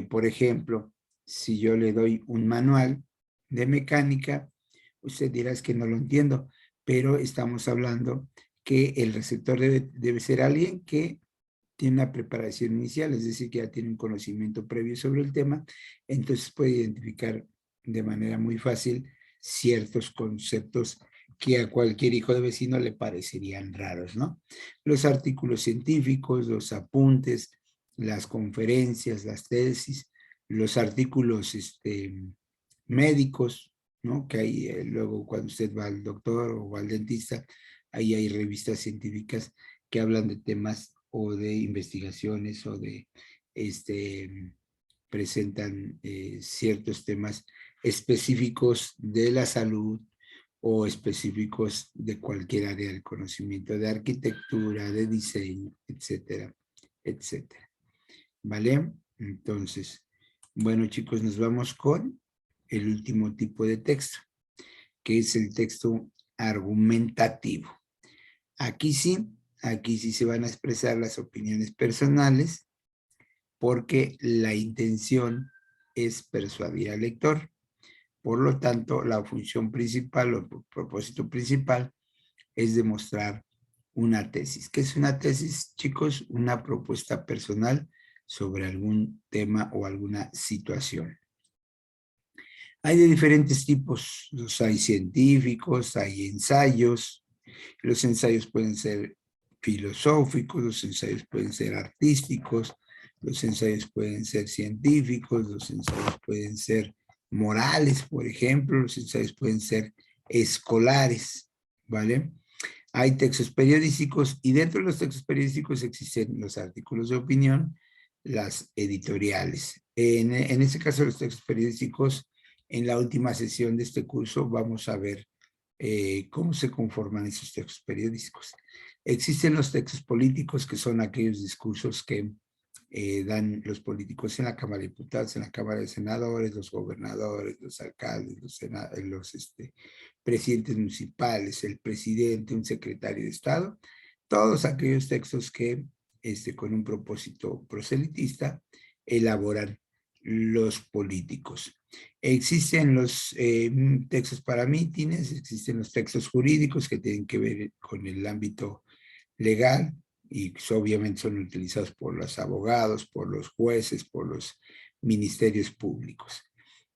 Por ejemplo, si yo le doy un manual de mecánica, usted dirá es que no lo entiendo, pero estamos hablando que el receptor debe ser alguien que tiene una preparación inicial, es decir, que ya tiene un conocimiento previo sobre el tema, entonces puede identificar de manera muy fácil ciertos conceptos que a cualquier hijo de vecino le parecerían raros, ¿no? Los artículos científicos, los apuntes, las conferencias, las tesis, los artículos médicos, ¿no? Que hay luego cuando usted va al doctor o al dentista, ahí hay revistas científicas que hablan de temas o de investigaciones o de, presentan ciertos temas específicos de la salud o específicos de cualquier área del conocimiento, de arquitectura, de diseño, etcétera, etcétera. ¿Vale? Entonces, bueno chicos, nos vamos con el último tipo de texto, que es el texto argumentativo. Aquí sí se van a expresar las opiniones personales, porque la intención es persuadir al lector. Por lo tanto, la función principal o el propósito principal es demostrar una tesis. ¿Qué es una tesis, chicos? Una propuesta personal sobre algún tema o alguna situación. Hay de diferentes tipos, los hay científicos, hay ensayos. Los ensayos pueden ser filosóficos, los ensayos pueden ser artísticos, los ensayos pueden ser científicos, los ensayos pueden ser morales, por ejemplo, los ensayos pueden ser escolares, ¿vale? Hay textos periodísticos y dentro de los textos periodísticos existen los artículos de opinión, las editoriales. En este caso, los textos periodísticos, en la última sesión de este curso vamos a ver cómo se conforman esos textos periodísticos. Existen los textos políticos, que son aquellos discursos que dan los políticos en la Cámara de Diputados, en la Cámara de Senadores, los gobernadores, los alcaldes, los presidentes municipales, el presidente, un secretario de Estado, todos aquellos textos que con un propósito proselitista elaboran los políticos. Existen los textos para mítines, existen los textos jurídicos que tienen que ver con el ámbito legal y obviamente son utilizados por los abogados, por los jueces, por los ministerios públicos.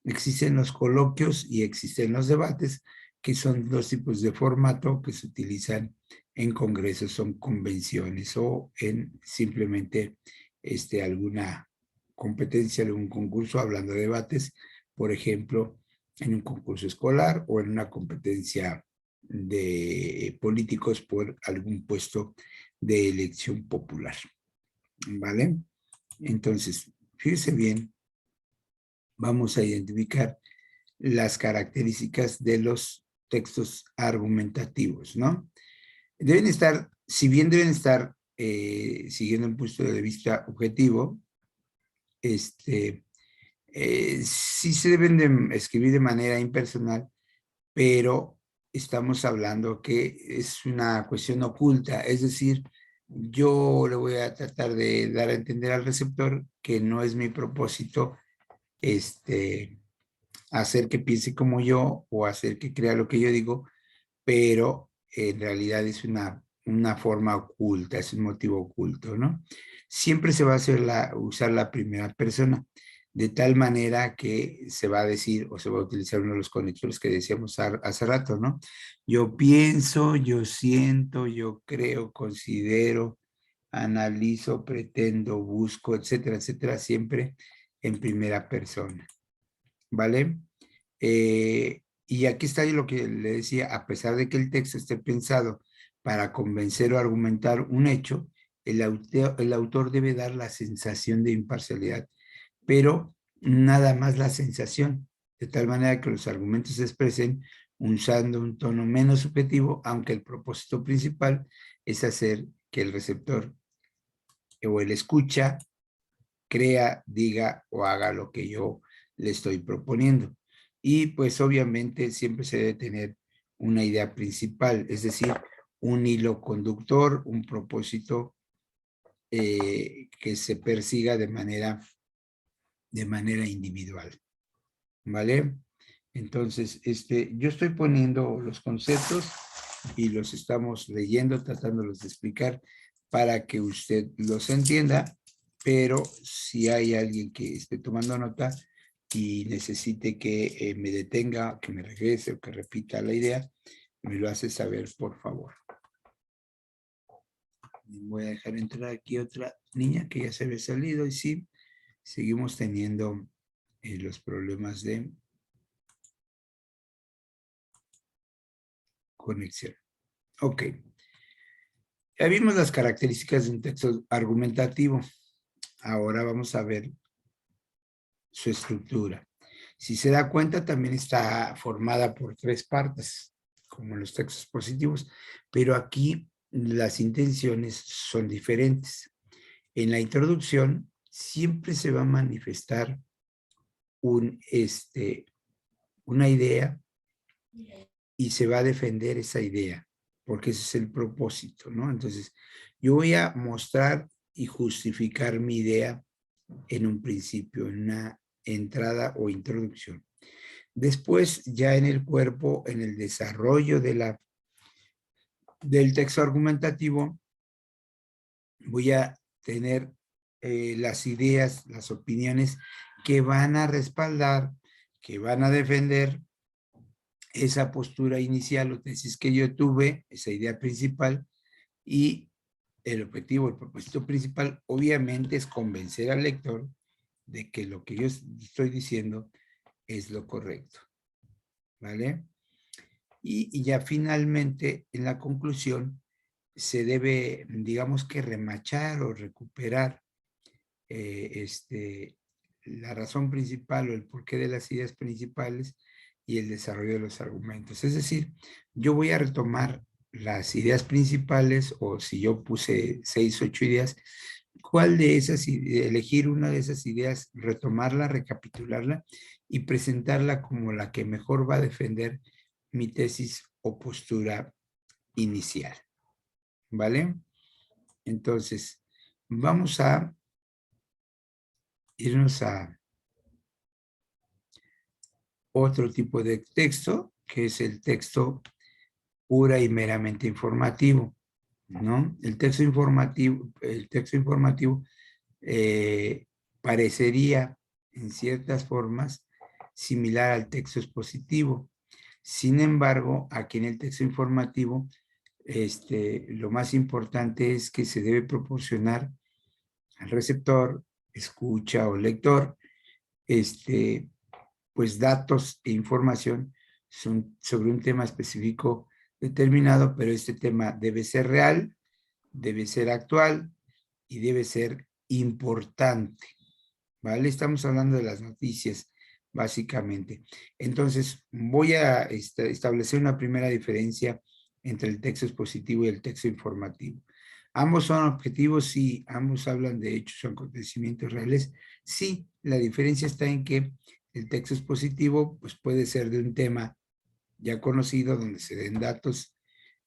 Existen los coloquios y existen los debates, que son dos tipos de formato que se utilizan en congresos, son convenciones o en simplemente alguna competencia, algún concurso, hablando de debates, por ejemplo, en un concurso escolar o en una competencia de políticos por algún puesto de elección popular. ¿Vale? Entonces, fíjese bien, vamos a identificar las características de los textos argumentativos, ¿no? Deben estar, si bien deben estar siguiendo un punto de vista objetivo, sí se deben de escribir de manera impersonal, pero estamos hablando que es una cuestión oculta, es decir, yo le voy a tratar de dar a entender al receptor que no es mi propósito hacer que piense como yo o hacer que crea lo que yo digo, pero en realidad es una forma oculta, es un motivo oculto, ¿no? Siempre se va a hacer usar la primera persona, de tal manera que se va a decir o se va a utilizar uno de los conectores que decíamos hace rato, ¿no? Yo pienso, yo siento, yo creo, considero, analizo, pretendo, busco, etcétera, etcétera, siempre en primera persona. ¿vale? Y aquí está lo que le decía, a pesar de que el texto esté pensado para convencer o argumentar un hecho, el autor debe dar la sensación de imparcialidad, pero nada más la sensación, de tal manera que los argumentos se expresen usando un tono menos subjetivo, aunque el propósito principal es hacer que el receptor o el escucha crea, diga o haga lo que yo le estoy proponiendo. Y pues obviamente siempre se debe tener una idea principal, es decir, un hilo conductor, un propósito que se persiga de manera individual, ¿vale? Entonces, yo estoy poniendo los conceptos y los estamos leyendo, tratándolos de explicar para que usted los entienda, pero si hay alguien que esté tomando nota y necesite que me detenga, que me regrese o que repita la idea, me lo hace saber, por favor. Voy a dejar entrar aquí otra niña que ya se había salido y sí, seguimos teniendo los problemas de conexión. Ok. Ya vimos las características de un texto argumentativo. Ahora vamos a ver su estructura. Si se da cuenta, también está formada por 3 partes, como en los textos positivos, pero aquí las intenciones son diferentes. En la introducción siempre se va a manifestar una idea y se va a defender esa idea, porque ese es el propósito, ¿no? Entonces, yo voy a mostrar y justificar mi idea en un principio, en una entrada o introducción. Después, ya en el cuerpo, en el desarrollo del texto argumentativo, voy a tener las ideas, las opiniones que van a respaldar, que van a defender esa postura inicial o tesis que yo tuve, esa idea principal, y el objetivo, el propósito principal, obviamente, es convencer al lector de que lo que yo estoy diciendo es lo correcto, ¿vale? Y ya finalmente, en la conclusión, se debe, digamos que remachar o recuperar la razón principal o el porqué de las ideas principales y el desarrollo de los argumentos. Es decir, yo voy a retomar las ideas principales, o si yo puse 6, 8 ideas, ¿cuál de esas, elegir una de esas ideas, retomarla, recapitularla y presentarla como la que mejor va a defender mi tesis o postura inicial? ¿Vale? Entonces, vamos a irnos a otro tipo de texto, que es el texto pura y meramente informativo, ¿no? El texto informativo parecería en ciertas formas similar al texto expositivo. Sin embargo, aquí en el texto informativo, lo más importante es que se debe proporcionar al receptor, escucha o lector, pues datos e información sobre un tema específico determinado, pero este tema debe ser real, debe ser actual y debe ser importante, ¿vale? Estamos hablando de las noticias, básicamente. Entonces, voy a establecer una primera diferencia entre el texto expositivo y el texto informativo. ¿Ambos son objetivos? Sí. ¿Ambos hablan de hechos o acontecimientos reales? Sí. La diferencia está en que el texto expositivo pues, puede ser de un tema ya conocido, donde se den datos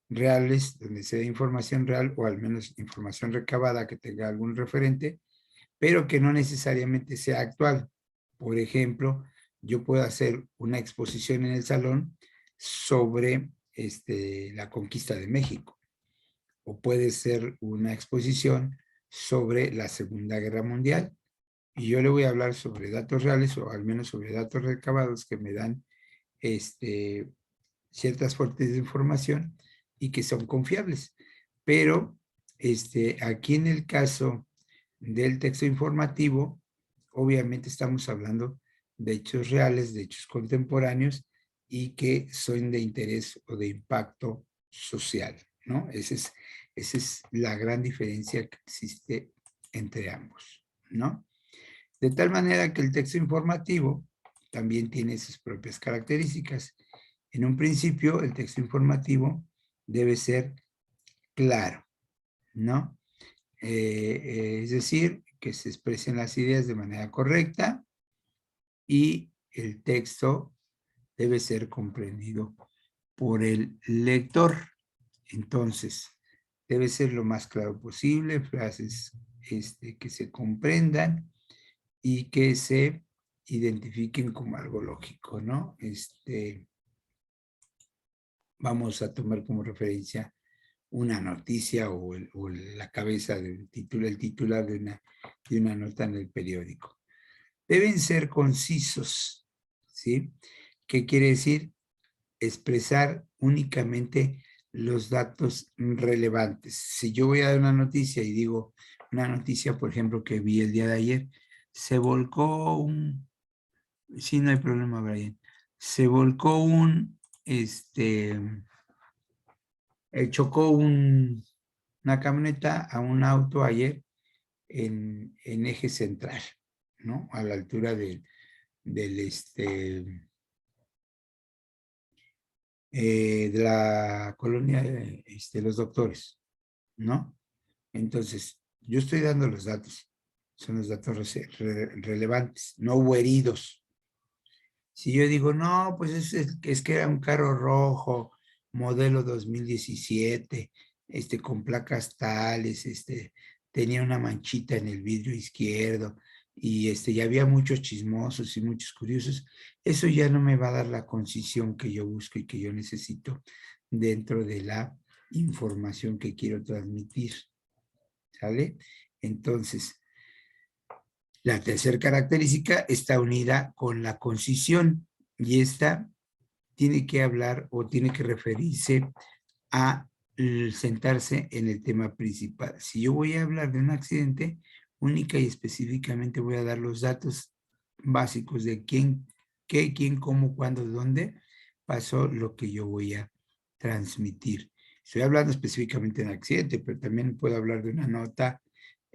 reales, donde se dé información real, o al menos información recabada que tenga algún referente, pero que no necesariamente sea actual. Por ejemplo, yo puedo hacer una exposición en el salón sobre la conquista de México, o puede ser una exposición sobre la Segunda Guerra Mundial, y yo le voy a hablar sobre datos reales, o al menos sobre datos recabados que me dan ciertas fuentes de información y que son confiables. Pero aquí en el caso del texto informativo, obviamente estamos hablando de hechos reales, de hechos contemporáneos y que son de interés o de impacto social, ¿no? Esa es la gran diferencia que existe entre ambos, ¿no? De tal manera que el texto informativo también tiene sus propias características. En un principio, el texto informativo debe ser claro, ¿no? Es decir, que se expresen las ideas de manera correcta y el texto debe ser comprendido por el lector. Entonces, debe ser lo más claro posible, frases que se comprendan y que se identifiquen como algo lógico, ¿no? Vamos a tomar como referencia una noticia o la cabeza del título, el titular de una nota en el periódico. Deben ser concisos, ¿sí? ¿Qué quiere decir? Expresar únicamente los datos relevantes. Si yo voy a dar una noticia y digo una noticia, por ejemplo, que vi el día de ayer, se volcó sí, no hay problema, Brian, se volcó chocó una camioneta a un auto ayer en eje central, ¿no? A la altura de la colonia de los doctores, ¿no? Entonces, yo estoy dando los datos, son los datos relevantes, no hubo heridos. Si yo digo, no, pues es que era un carro rojo, modelo 2017, con placas tales, tenía una manchita en el vidrio izquierdo, y ya había muchos chismosos y muchos curiosos, eso ya no me va a dar la concisión que yo busco y que yo necesito dentro de la información que quiero transmitir. ¿Sale? Entonces, la tercera característica está unida con la concisión y esta tiene que hablar o tiene que referirse a sentarse en el tema principal. Si yo voy a hablar de un accidente, única y específicamente voy a dar los datos básicos de quién, qué, quién, cómo, cuándo, dónde pasó lo que yo voy a transmitir. Estoy hablando específicamente de un accidente, pero también puedo hablar de una nota,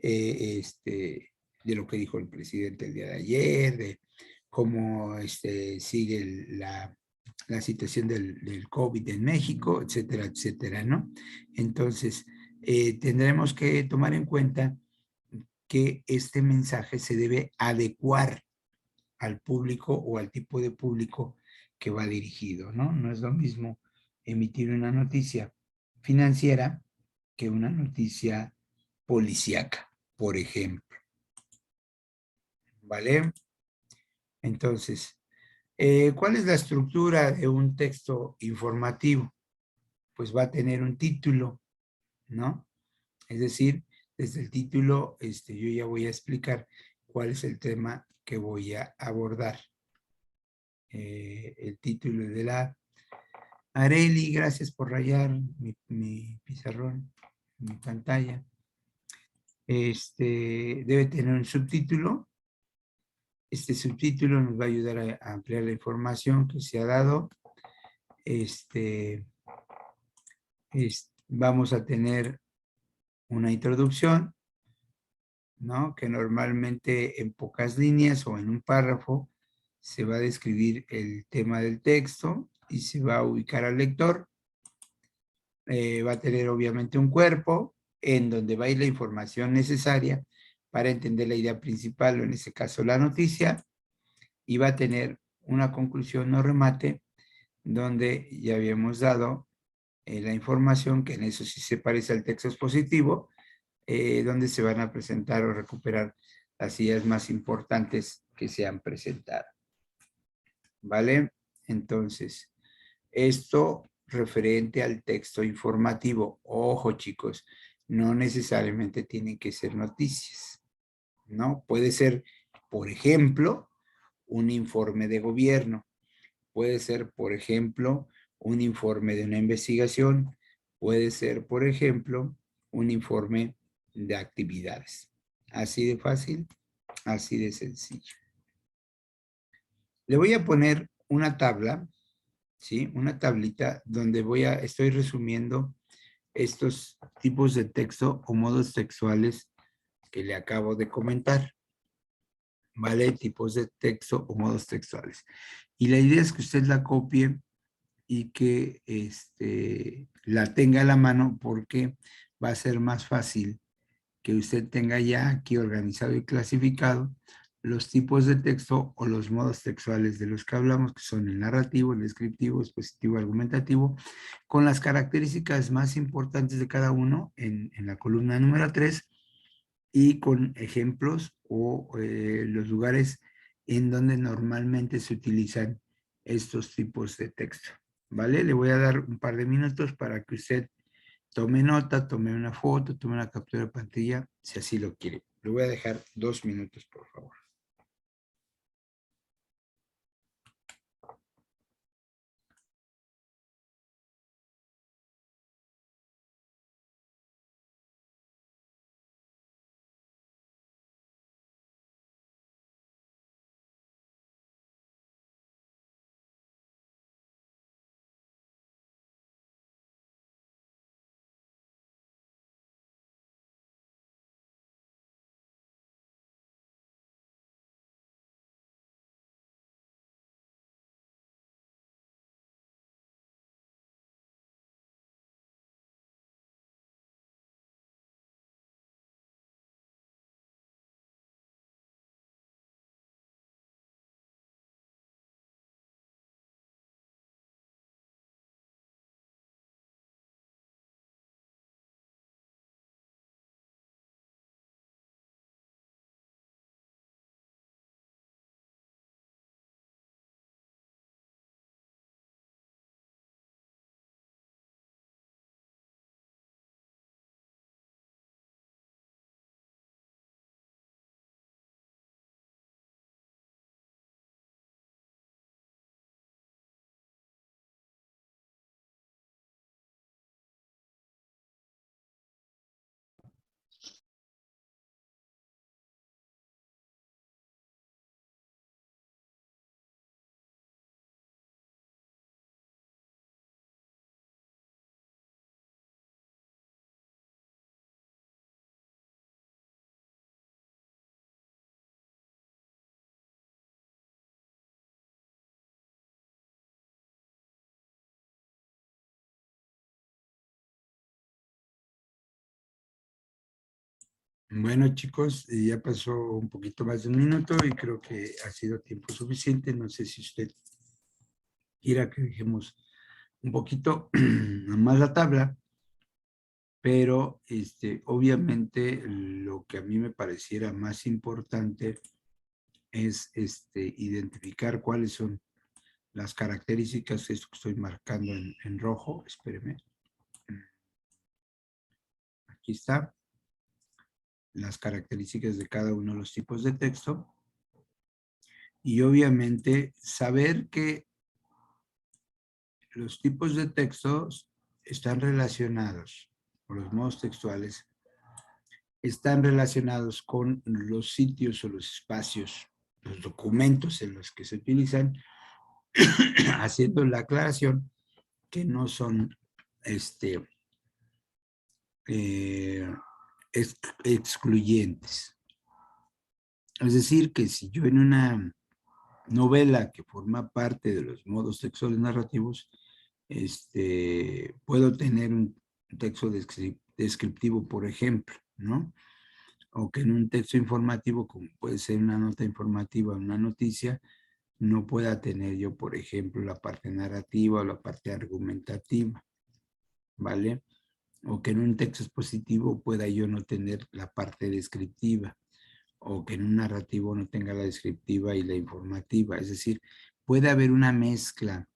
de lo que dijo el presidente el día de ayer, de cómo sigue la situación del COVID en México, etcétera, etcétera, ¿no? Entonces, tendremos que tomar en cuenta que este mensaje se debe adecuar al público o al tipo de público que va dirigido, ¿no? No es lo mismo emitir una noticia financiera que una noticia policíaca, por ejemplo. ¿Vale? Entonces, ¿cuál es la estructura de un texto informativo? Pues va a tener un título, ¿no? Es decir, desde el título yo ya voy a explicar cuál es el tema que voy a abordar. El título de la Areli, gracias por rayar mi pizarrón, mi pantalla. Debe tener un subtítulo. Este subtítulo nos va a ayudar a ampliar la información que se ha dado. Vamos a tener una introducción, ¿no? Que normalmente en pocas líneas o en un párrafo se va a describir el tema del texto y se va a ubicar al lector. Va a tener obviamente un cuerpo en donde va a ir la información necesaria para entender la idea principal, o en este caso la noticia, y va a tener una conclusión o remate donde ya habíamos dado la información, que en eso sí se parece al texto expositivo, donde se van a presentar o recuperar las ideas más importantes que se han presentado. ¿Vale? Entonces, esto referente al texto informativo. Ojo, chicos, no necesariamente tienen que ser noticias, ¿no? Puede ser, por ejemplo, un informe de gobierno. Puede ser, por ejemplo, un informe de una investigación. Puede ser, por ejemplo, un informe de actividades. Así de fácil, así de sencillo. Le voy a poner una tabla, ¿sí? Una tablita donde estoy resumiendo estos tipos de texto o modos textuales que le acabo de comentar, ¿vale? Tipos de texto o modos textuales. Y la idea es que usted la copie y que la tenga a la mano porque va a ser más fácil que usted tenga ya aquí organizado y clasificado los tipos de texto o los modos textuales de los que hablamos, que son el narrativo, el descriptivo, expositivo, argumentativo, con las características más importantes de cada uno en la columna número 3 y con ejemplos o los lugares en donde normalmente se utilizan estos tipos de texto. ¿Vale? Le voy a dar un par de minutos para que usted tome nota, tome una foto, tome una captura de pantalla, si así lo quiere. Le voy a dejar 2 minutos, por favor. Bueno, chicos, ya pasó un poquito más de un minuto y creo que ha sido tiempo suficiente. No sé si usted quiera que dejemos un poquito más la tabla, pero obviamente lo que a mí me pareciera más importante es identificar cuáles son las características, esto que estoy marcando en rojo, espéreme. Aquí está, las características de cada uno de los tipos de texto. Y obviamente saber que los tipos de textos están relacionados, o los modos textuales, están relacionados con los sitios o los espacios, los documentos en los que se utilizan, haciendo la aclaración que no son excluyentes. Es decir, que si yo en una novela que forma parte de los modos textuales narrativos, puedo tener un texto descriptivo, por ejemplo, ¿no? O que en un texto informativo, como puede ser una nota informativa, una noticia, no pueda tener yo, por ejemplo, la parte narrativa o la parte argumentativa, ¿vale? O que en un texto expositivo pueda yo no tener la parte descriptiva, o que en un narrativo no tenga la descriptiva y la informativa. Es decir, puede haber una mezcla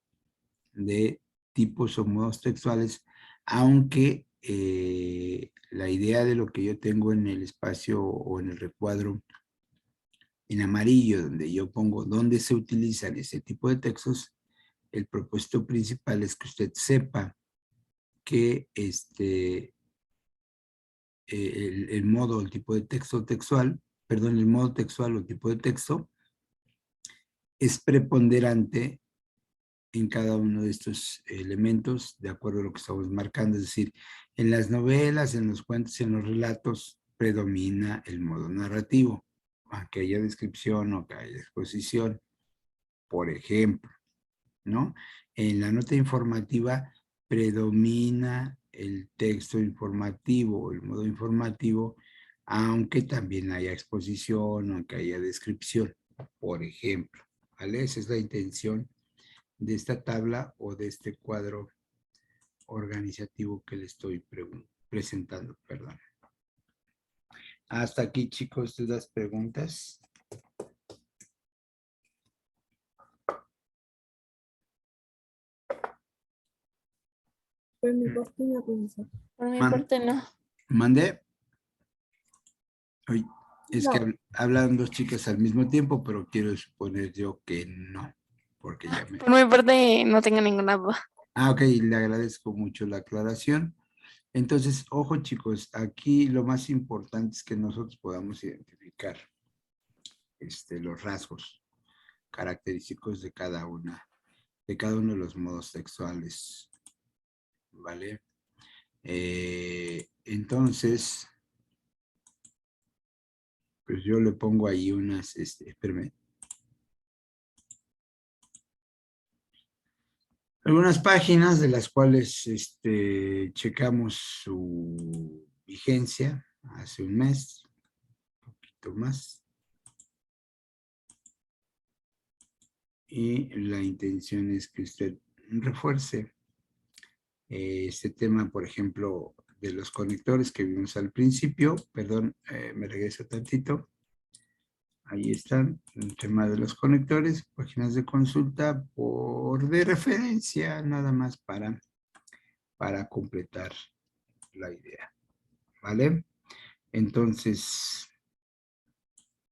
de tipos o modos textuales, aunque la idea de lo que yo tengo en el espacio o en el recuadro en amarillo, donde yo pongo dónde se utilizan ese tipo de textos, el propósito principal es que usted sepa que el modo, el tipo de texto textual, perdón, el modo textual o tipo de texto es preponderante en cada uno de estos elementos, de acuerdo a lo que estamos marcando. Es decir, en las novelas, en los cuentos, en los relatos, predomina el modo narrativo, aunque haya descripción o que haya exposición, por ejemplo, ¿no? En la nota informativa predomina el texto informativo, el modo informativo, aunque también haya exposición, aunque haya descripción, por ejemplo, ¿vale? Esa es la intención de esta tabla o de este cuadro organizativo que le estoy presentando, perdón. Hasta aquí, chicos, dudas, preguntas. Por mi parte no, profesor. Por mi Man- parte no. ¿Mandé? Oye, es No. que hablan dos chicas al mismo tiempo, pero quiero suponer yo que no, porque ya me... Por mi parte no tengo ninguna duda. Ah, ok, le agradezco mucho la aclaración. Entonces, ojo chicos, aquí lo más importante es que nosotros podamos identificar los rasgos característicos de cada uno de los modos textuales, ¿vale? Entonces, pues yo le pongo ahí unas, espérame. Algunas páginas de las cuales checamos su vigencia hace un mes, un poquito más. Y la intención es que usted refuerce este tema, por ejemplo, de los conectores que vimos al principio. Perdón, me regreso tantito. Ahí están, el tema de los conectores, páginas de consulta de referencia, nada más para completar la idea, ¿vale? Entonces,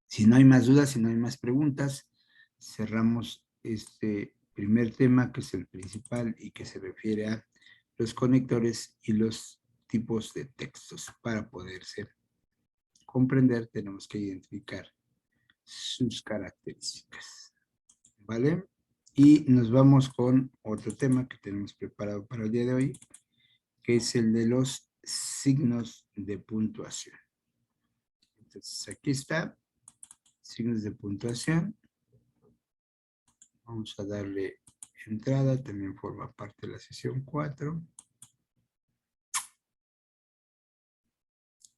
si no hay más dudas, si no hay más preguntas, cerramos este primer tema, que es el principal y que se refiere a los conectores y los tipos de textos. Para poderse comprender, tenemos que identificar sus características, ¿vale? Y nos vamos con otro tema que tenemos preparado para el día de hoy, que es el de los signos de puntuación. Entonces, aquí está, signos de puntuación. Vamos a darle entrada, también forma parte de la sesión 4.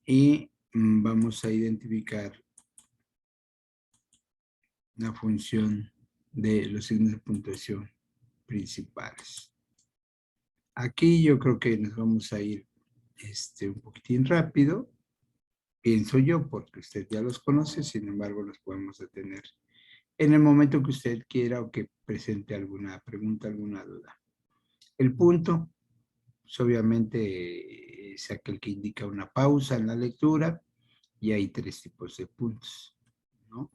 Y vamos a identificar la función de los signos de puntuación principales. Aquí yo creo que nos vamos a ir un poquitín rápido, pienso yo, porque usted ya los conoce, sin embargo los podemos detener en el momento que usted quiera o que presente alguna pregunta, alguna duda. El punto, pues obviamente, es aquel que indica una pausa en la lectura, y hay tres tipos de puntos, ¿no?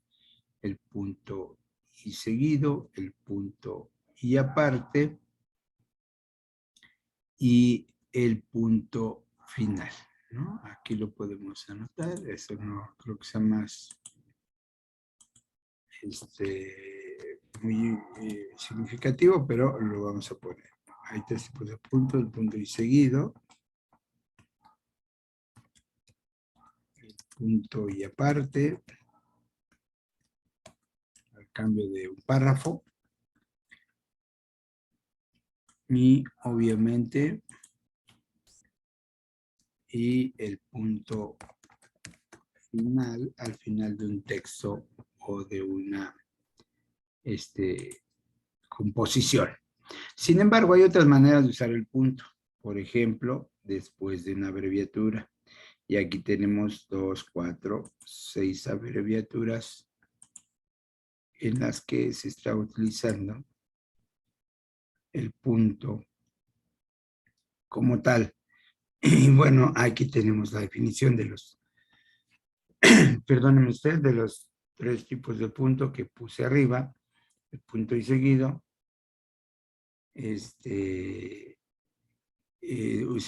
El punto y seguido, el punto y aparte, y el punto final, ¿no? Aquí lo podemos anotar, eso no creo que sea más muy significativo, pero lo vamos a poner. Hay tres tipos de puntos, el punto y seguido, el punto y aparte, al cambio de un párrafo, y obviamente, y el punto final, al final de un texto o de una composición. Sin embargo, hay otras maneras de usar el punto. Por ejemplo, después de una abreviatura. Y aquí tenemos 2, 4, 6 abreviaturas en las que se está utilizando el punto como tal. Y bueno, aquí tenemos la definición de los, perdónenme usted, de los tres tipos de punto que puse arriba, el punto y seguido, es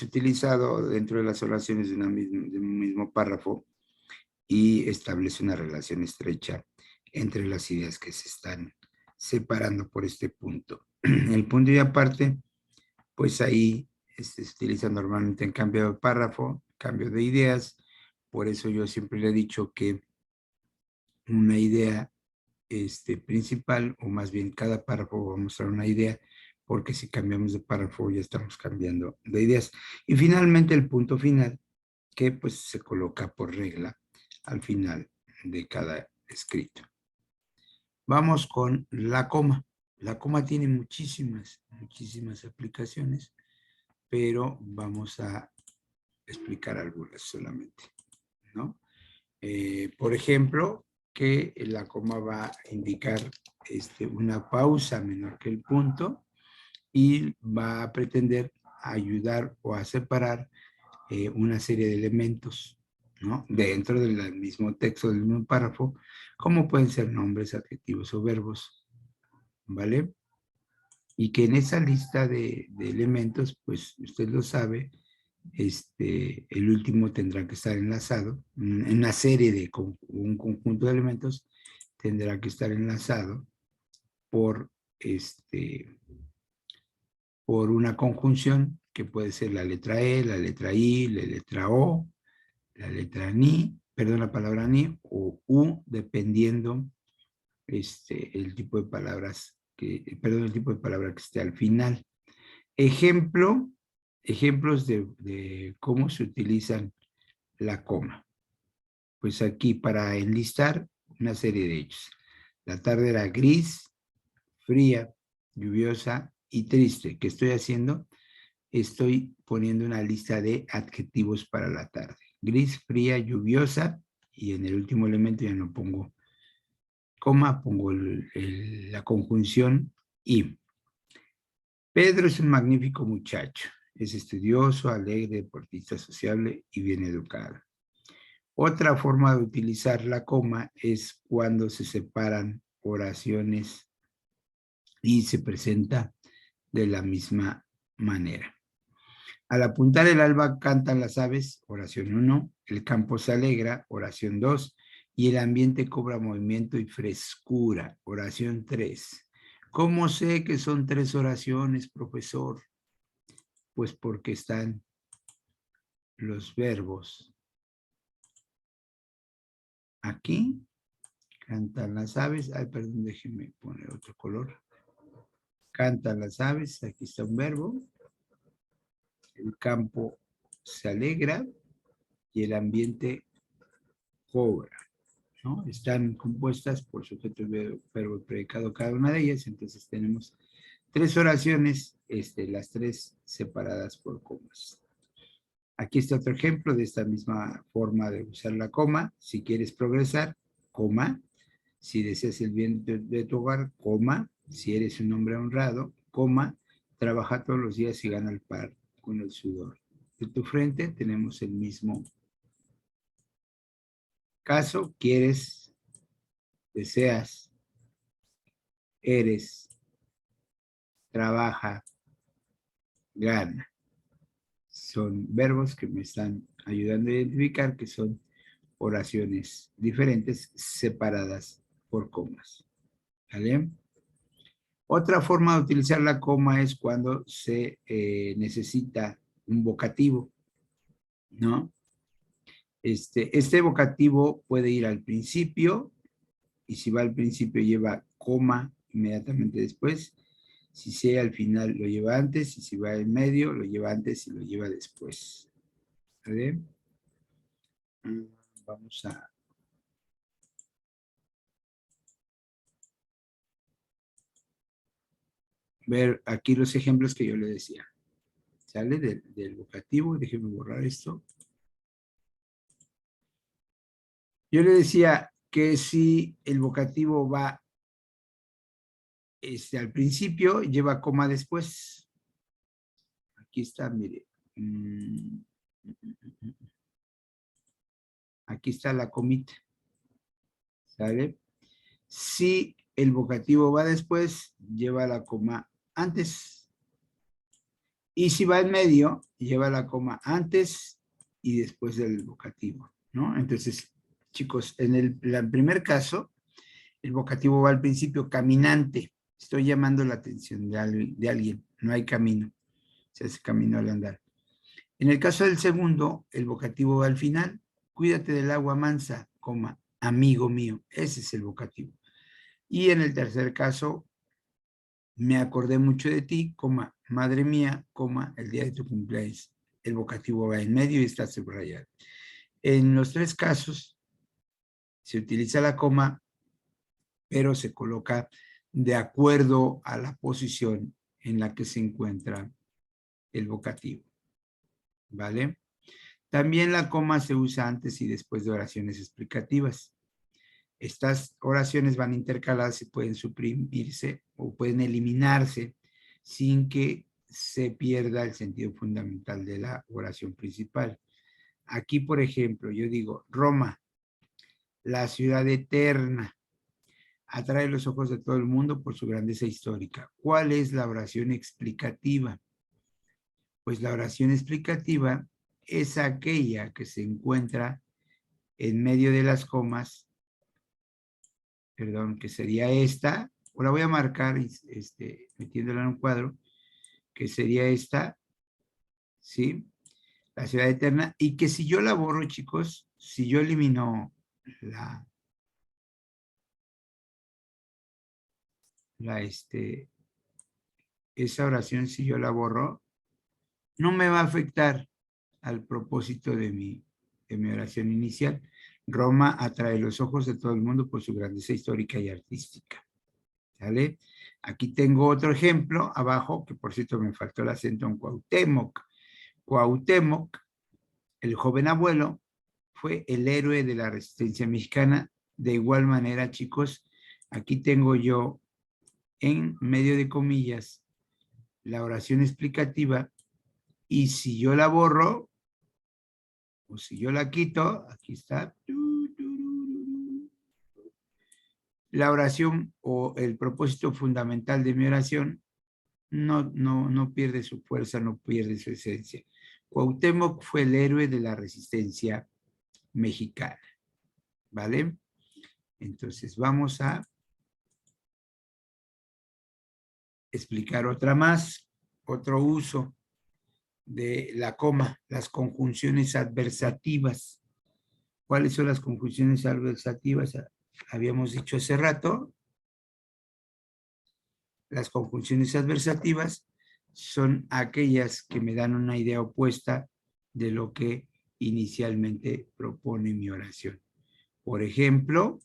utilizado dentro de las oraciones de un mismo párrafo y establece una relación estrecha entre las ideas que se están separando por este punto. El punto y aparte, pues ahí se utiliza normalmente en cambio de párrafo, cambio de ideas. Por eso yo siempre le he dicho que una idea principal, o más bien cada párrafo va a mostrar una idea, porque si cambiamos de párrafo ya estamos cambiando de ideas. Y finalmente el punto final, que pues se coloca por regla al final de cada escrito. Vamos con la coma. La coma tiene muchísimas aplicaciones, pero vamos a explicar algunas solamente, ¿no? Por ejemplo, que la coma va a indicar una pausa menor que el punto y va a pretender ayudar o a separar una serie de elementos, ¿no? Dentro del mismo texto, del mismo párrafo, como pueden ser nombres, adjetivos o verbos, ¿vale? Y que en esa lista de elementos, pues usted lo sabe, el último tendrá que estar enlazado, en una serie de un conjunto de elementos, tendrá que estar enlazado por, por una conjunción que puede ser la letra E, la letra I, la letra O, la letra ni, perdón, la palabra ni, o U, dependiendo el tipo de palabras el tipo de palabra que esté al final. Ejemplos de cómo se utilizan la coma. Pues aquí para enlistar una serie de hechos. La tarde era gris, fría, lluviosa y triste. ¿Qué estoy haciendo? Estoy poniendo una lista de adjetivos para la tarde. Gris, fría, lluviosa, y en el último elemento ya no pongo coma, pongo la conjunción y. Pedro es un magnífico muchacho. Es estudioso, alegre, deportista, sociable y bien educado. Otra forma de utilizar la coma es cuando se separan oraciones y se presenta de la misma manera. Al apuntar el alba cantan las aves, oración 1, el campo se alegra, oración 2, y el ambiente cobra movimiento y frescura, oración 3. ¿Cómo sé que son 3 oraciones, profesor? Pues porque están los verbos aquí, cantan las aves, ay, perdón, déjenme poner otro color. Cantan las aves, aquí está un verbo, el campo se alegra y el ambiente cobra, ¿no? Están compuestas por sujeto, verbo, predicado cada una de ellas, entonces tenemos 3 oraciones, las 3 separadas por comas. Aquí está otro ejemplo de esta misma forma de usar la coma. Si quieres progresar, coma. Si deseas el bien de tu hogar, coma. Si eres un hombre honrado, coma. Trabaja todos los días y gana el pan con el sudor de tu frente. Tenemos el mismo caso. Quieres, deseas, eres, trabaja, gana. Son verbos que me están ayudando a identificar que son oraciones diferentes separadas por comas. ¿Vale? Otra forma de utilizar la coma es cuando se necesita un vocativo, ¿no? Este vocativo puede ir al principio, y si va al principio lleva coma inmediatamente después. Si sea al final lo lleva antes, y si va en medio lo lleva antes y lo lleva después. ¿Vale? Vamos a ver aquí los ejemplos que yo le decía. ¿Sale? Del vocativo. Déjenme borrar esto. Yo le decía que si el vocativo va al principio, lleva coma después. Aquí está, mire. Aquí está la comita. ¿Sale? Si el vocativo va después, lleva la coma antes. Y si va en medio, lleva la coma antes y después del vocativo, ¿no? Entonces, chicos, en el primer caso, El vocativo va al principio, caminante. Estoy llamando la atención de alguien. No hay camino. Se hace camino al andar. En el caso del segundo, el vocativo va al final. Cuídate del agua mansa, coma, amigo mío. Ese es el vocativo. Y en el tercer caso, me acordé mucho de ti, coma, madre mía, coma, el día de tu cumpleaños. El vocativo va en medio y está subrayado. En los tres casos, se utiliza la coma, pero se coloca de acuerdo a la posición en la que se encuentra el vocativo. ¿Vale? También la coma se usa antes y después de oraciones explicativas. Estas oraciones van intercaladas y pueden suprimirse o pueden eliminarse sin que se pierda el sentido fundamental de la oración principal. Aquí, por ejemplo, yo digo, Roma, la ciudad eterna, atrae los ojos de todo el mundo por su grandeza histórica. ¿Cuál es la oración explicativa? Pues la oración explicativa es aquella que se encuentra en medio de las comas, perdón, que sería esta, o la voy a marcar metiéndola en un cuadro, que sería esta, ¿sí? La ciudad eterna, y que si yo la borro, chicos, si yo elimino esa oración, si yo la borro, no me va a afectar al propósito de mi oración inicial. Roma atrae los ojos de todo el mundo por su grandeza histórica y artística. ¿Sale? Aquí tengo otro ejemplo abajo, que por cierto me faltó el acento en Cuauhtémoc. Cuauhtémoc, el joven abuelo, fue el héroe de la resistencia mexicana. De igual manera, chicos, aquí tengo yo en medio de comillas la oración explicativa, y si yo la borro, o si yo la quito, aquí está, la oración o el propósito fundamental de mi oración no pierde su fuerza, no pierde su esencia. Cuauhtémoc fue el héroe de la resistencia mexicana, ¿vale? Entonces vamos a explicar otra más, otro uso de la coma, las conjunciones adversativas. ¿Cuáles son las conjunciones adversativas? Habíamos dicho hace rato, las conjunciones adversativas son aquellas que me dan una idea opuesta de lo que inicialmente propone mi oración. Por ejemplo,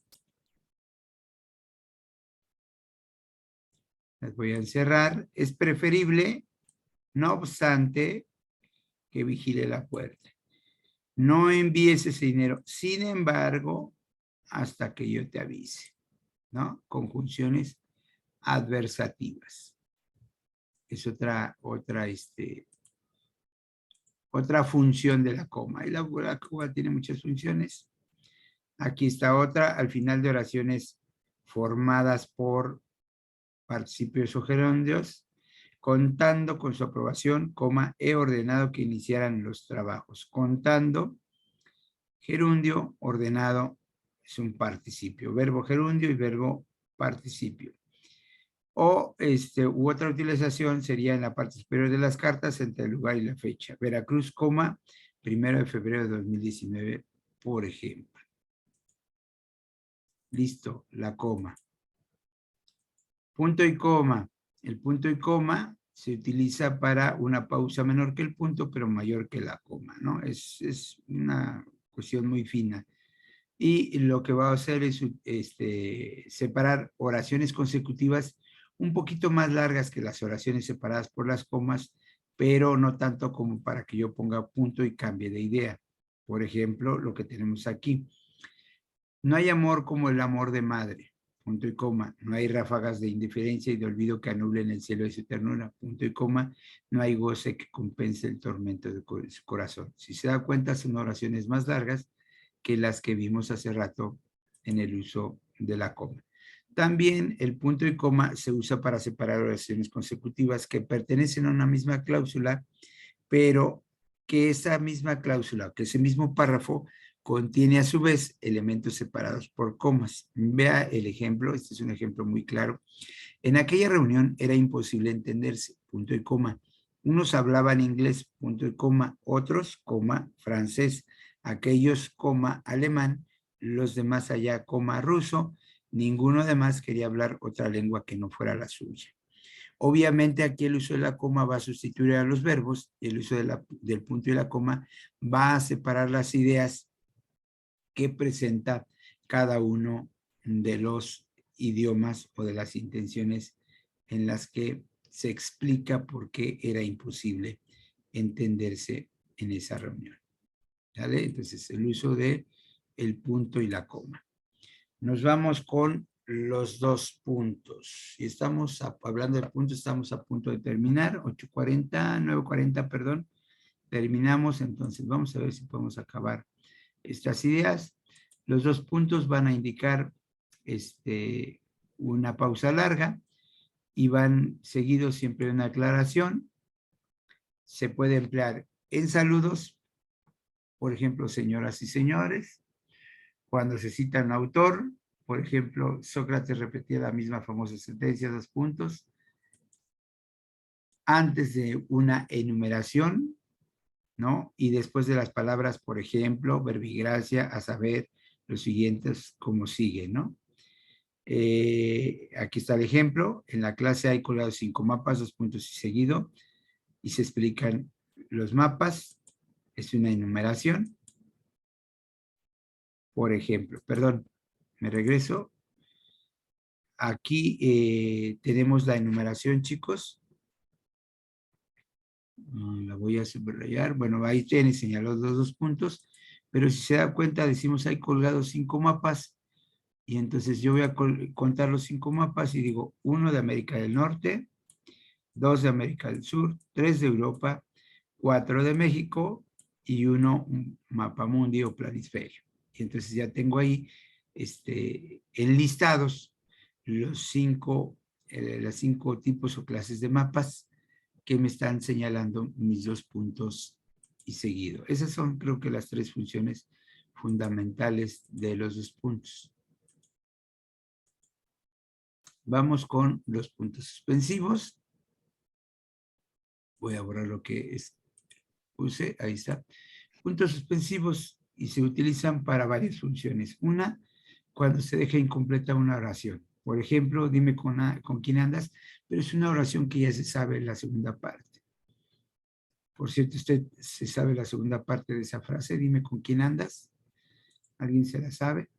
las voy a encerrar. Es preferible, no obstante, que vigile la puerta. No envíes ese dinero, sin embargo, hasta que yo te avise, ¿no? Conjunciones adversativas. Es otra función de la coma. Y la coma tiene muchas funciones. Aquí está otra, al final de oraciones formadas por participios o gerundios, contando con su aprobación, coma, he ordenado que iniciaran los trabajos. Contando, gerundio, ordenado, es un participio. Verbo gerundio y verbo participio. O u otra utilización sería en la parte superior de las cartas entre el lugar y la fecha. Veracruz, coma, 1 de febrero de 2019, por ejemplo. Listo, la coma. Punto y coma. El punto y coma se utiliza para una pausa menor que el punto, pero mayor que la coma, ¿no? Es una cuestión muy fina. Y lo que va a hacer es separar oraciones consecutivas un poquito más largas que las oraciones separadas por las comas, pero no tanto como para que yo ponga punto y cambie de idea. Por ejemplo, lo que tenemos aquí. No hay amor como el amor de madre, punto y coma. No hay ráfagas de indiferencia y de olvido que anulen el cielo de su ternura, punto y coma. No hay goce que compense el tormento de su corazón. Si se da cuenta, son oraciones más largas que las que vimos hace rato en el uso de la coma. También el punto y coma se usa para separar oraciones consecutivas que pertenecen a una misma cláusula, pero que esa misma cláusula, que ese mismo párrafo contiene a su vez elementos separados por comas. Vea el ejemplo, este es un ejemplo muy claro. En aquella reunión era imposible entenderse, punto y coma. Unos hablaban inglés, punto y coma, otros, coma, francés, aquellos, coma, alemán, los demás allá, coma, ruso, ninguno además quería hablar otra lengua que no fuera la suya. Obviamente aquí el uso de la coma va a sustituir a los verbos y el uso del punto y la coma va a separar las ideas que presenta cada uno de los idiomas o de las intenciones en las que se explica por qué era imposible entenderse en esa reunión. ¿Vale? Entonces, el uso de el punto y la coma. Nos vamos con los 2 puntos. Y estamos hablando de puntos, estamos a punto de terminar. 8:40, 9:40, perdón. Terminamos, entonces vamos a ver si podemos acabar estas ideas. Los 2 puntos van a indicar una pausa larga y van seguidos siempre de una aclaración. Se puede emplear en saludos, por ejemplo, señoras y señores. Cuando se cita un autor, por ejemplo, Sócrates repetía la misma famosa sentencia, 2 puntos. Antes de una enumeración, ¿no? Y después de las palabras, por ejemplo, verbigracia, a saber, los siguientes como sigue, ¿no? Aquí está el ejemplo. En la clase hay colgados 5 mapas, 2 puntos y seguido, y se explican los mapas. Es una enumeración. Por ejemplo, perdón, me regreso. Aquí tenemos la enumeración, chicos. La voy a subrayar. Bueno, ahí tiene señalados los 2 puntos, pero si se da cuenta, decimos hay colgados 5 mapas, y entonces yo voy a contar los 5 mapas y digo 1 de América del Norte, 2 de América del Sur, 3 de Europa, 4 de México y 1 un mapa mundi o planisferio. Y entonces ya tengo ahí enlistados los 5 tipos o clases de mapas que me están señalando mis 2 puntos y seguido. Esas son, creo que, las 3 funciones fundamentales de los 2 puntos. Vamos con los puntos suspensivos. Voy a borrar lo que puse, ahí está. Puntos suspensivos y se utilizan para varias funciones. Una, cuando se deja incompleta una oración. Por ejemplo, dime con quién andas, pero es una oración que ya se sabe la segunda parte. Por cierto, ¿usted se sabe la segunda parte de esa frase? Dime con quién andas. ¿Alguien se la sabe?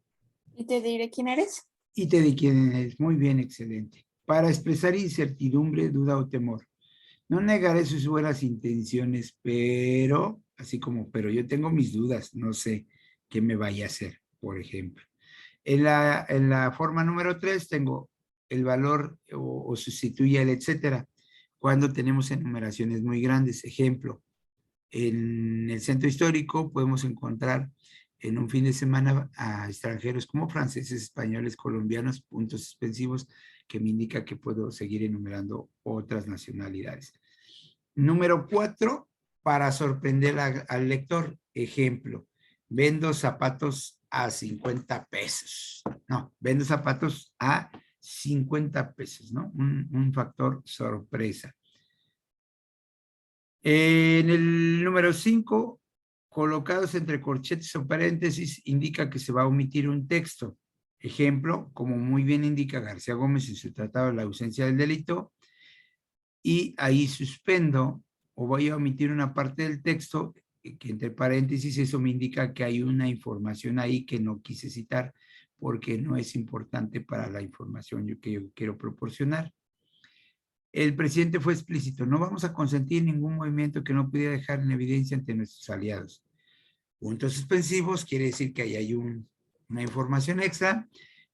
¿Y te diré quién eres? Y te diré quién eres. Muy bien, excelente. Para expresar incertidumbre, duda o temor. No negaré sus buenas intenciones, pero, así como, pero yo tengo mis dudas, no sé qué me vaya a hacer, por ejemplo. En la forma número 3 tengo el valor o sustituye el etcétera, cuando tenemos enumeraciones muy grandes. Ejemplo, en el centro histórico podemos encontrar en un fin de semana a extranjeros como franceses, españoles, colombianos, puntos suspensivos que me indica que puedo seguir enumerando otras nacionalidades. Número 4, para sorprender al lector. Ejemplo, vendo zapatos a 50 pesos. No, vendo zapatos a 50 pesos, ¿no? Un factor sorpresa. En el número 5, colocados entre corchetes o paréntesis, indica que se va a omitir un texto. Ejemplo, como muy bien indica García Gómez en su tratado de la ausencia del delito, y ahí suspendo o voy a omitir una parte del texto, que entre paréntesis eso me indica que hay una información ahí que no quise citar porque no es importante para la información que yo quiero proporcionar. El presidente fue explícito: no vamos a consentir ningún movimiento que no pudiera dejar en evidencia ante nuestros aliados. Puntos suspensivos quiere decir que ahí hay una información extra,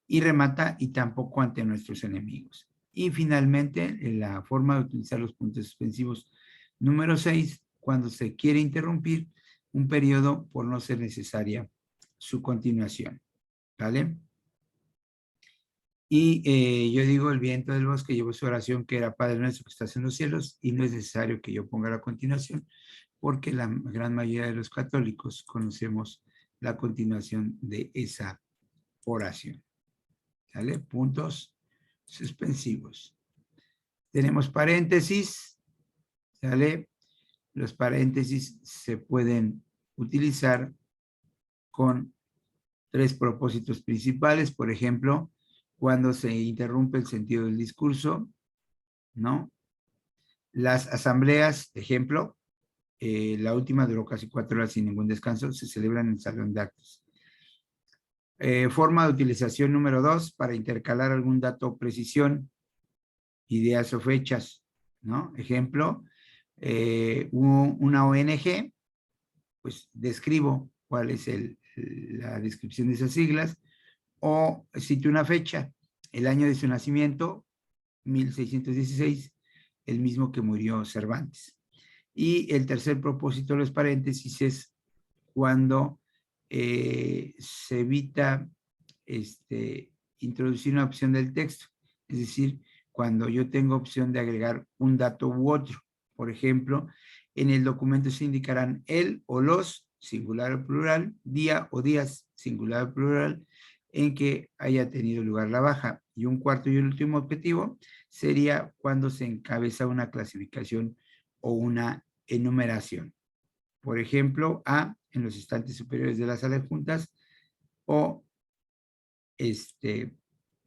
y remata: y tampoco ante nuestros enemigos. Y finalmente, la forma de utilizar los puntos suspensivos número 6, cuando se quiere interrumpir un periodo por no ser necesaria su continuación. ¿Vale? Y yo digo: el viento del bosque llevó su oración, que era Padre nuestro que estás en los cielos, y no es necesario que yo ponga la continuación, porque la gran mayoría de los católicos conocemos la continuación de esa oración. ¿Sale? Puntos suspensivos. Tenemos paréntesis. ¿Sale? Los paréntesis se pueden utilizar con 3 propósitos principales. Por ejemplo, cuando se interrumpe el sentido del discurso, ¿no? Las asambleas, ejemplo, la última duró casi 4 horas sin ningún descanso, se celebran en el salón de actos. Forma de utilización número 2, para intercalar algún dato o precisión, ideas o fechas, ¿no? Ejemplo, una ONG, pues describo cuál es la descripción de esas siglas, o cito una fecha, el año de su nacimiento, 1616, el mismo que murió Cervantes. Y el tercer propósito de los paréntesis es cuando se evita introducir una opción del texto, es decir, cuando yo tengo opción de agregar un dato u otro. Por ejemplo, en el documento se indicarán el o los, singular o plural, día o días, singular o plural, en que haya tenido lugar la baja. Y un cuarto y último objetivo sería cuando se encabeza una clasificación o una enumeración. Por ejemplo, A, en los estantes superiores de la sala de juntas, o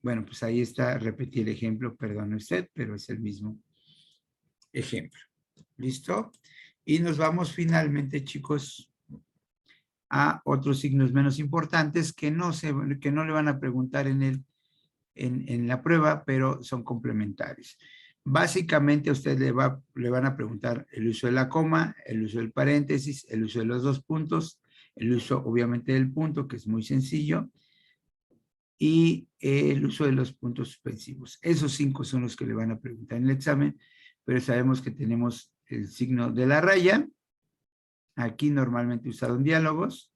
bueno, pues ahí está, repetí el ejemplo, perdone usted, pero es el mismo ejemplo. ¿Listo? Y nos vamos finalmente, chicos, a otros signos menos importantes que no le van a preguntar en la prueba, pero son complementarios. Básicamente a usted le van a preguntar el uso de la coma, el uso del paréntesis, el uso de los 2 puntos, el uso obviamente del punto, que es muy sencillo, y el uso de los puntos suspensivos. Esos 5 son los que le van a preguntar en el examen, pero sabemos que tenemos el signo de la raya, aquí normalmente usado en diálogos,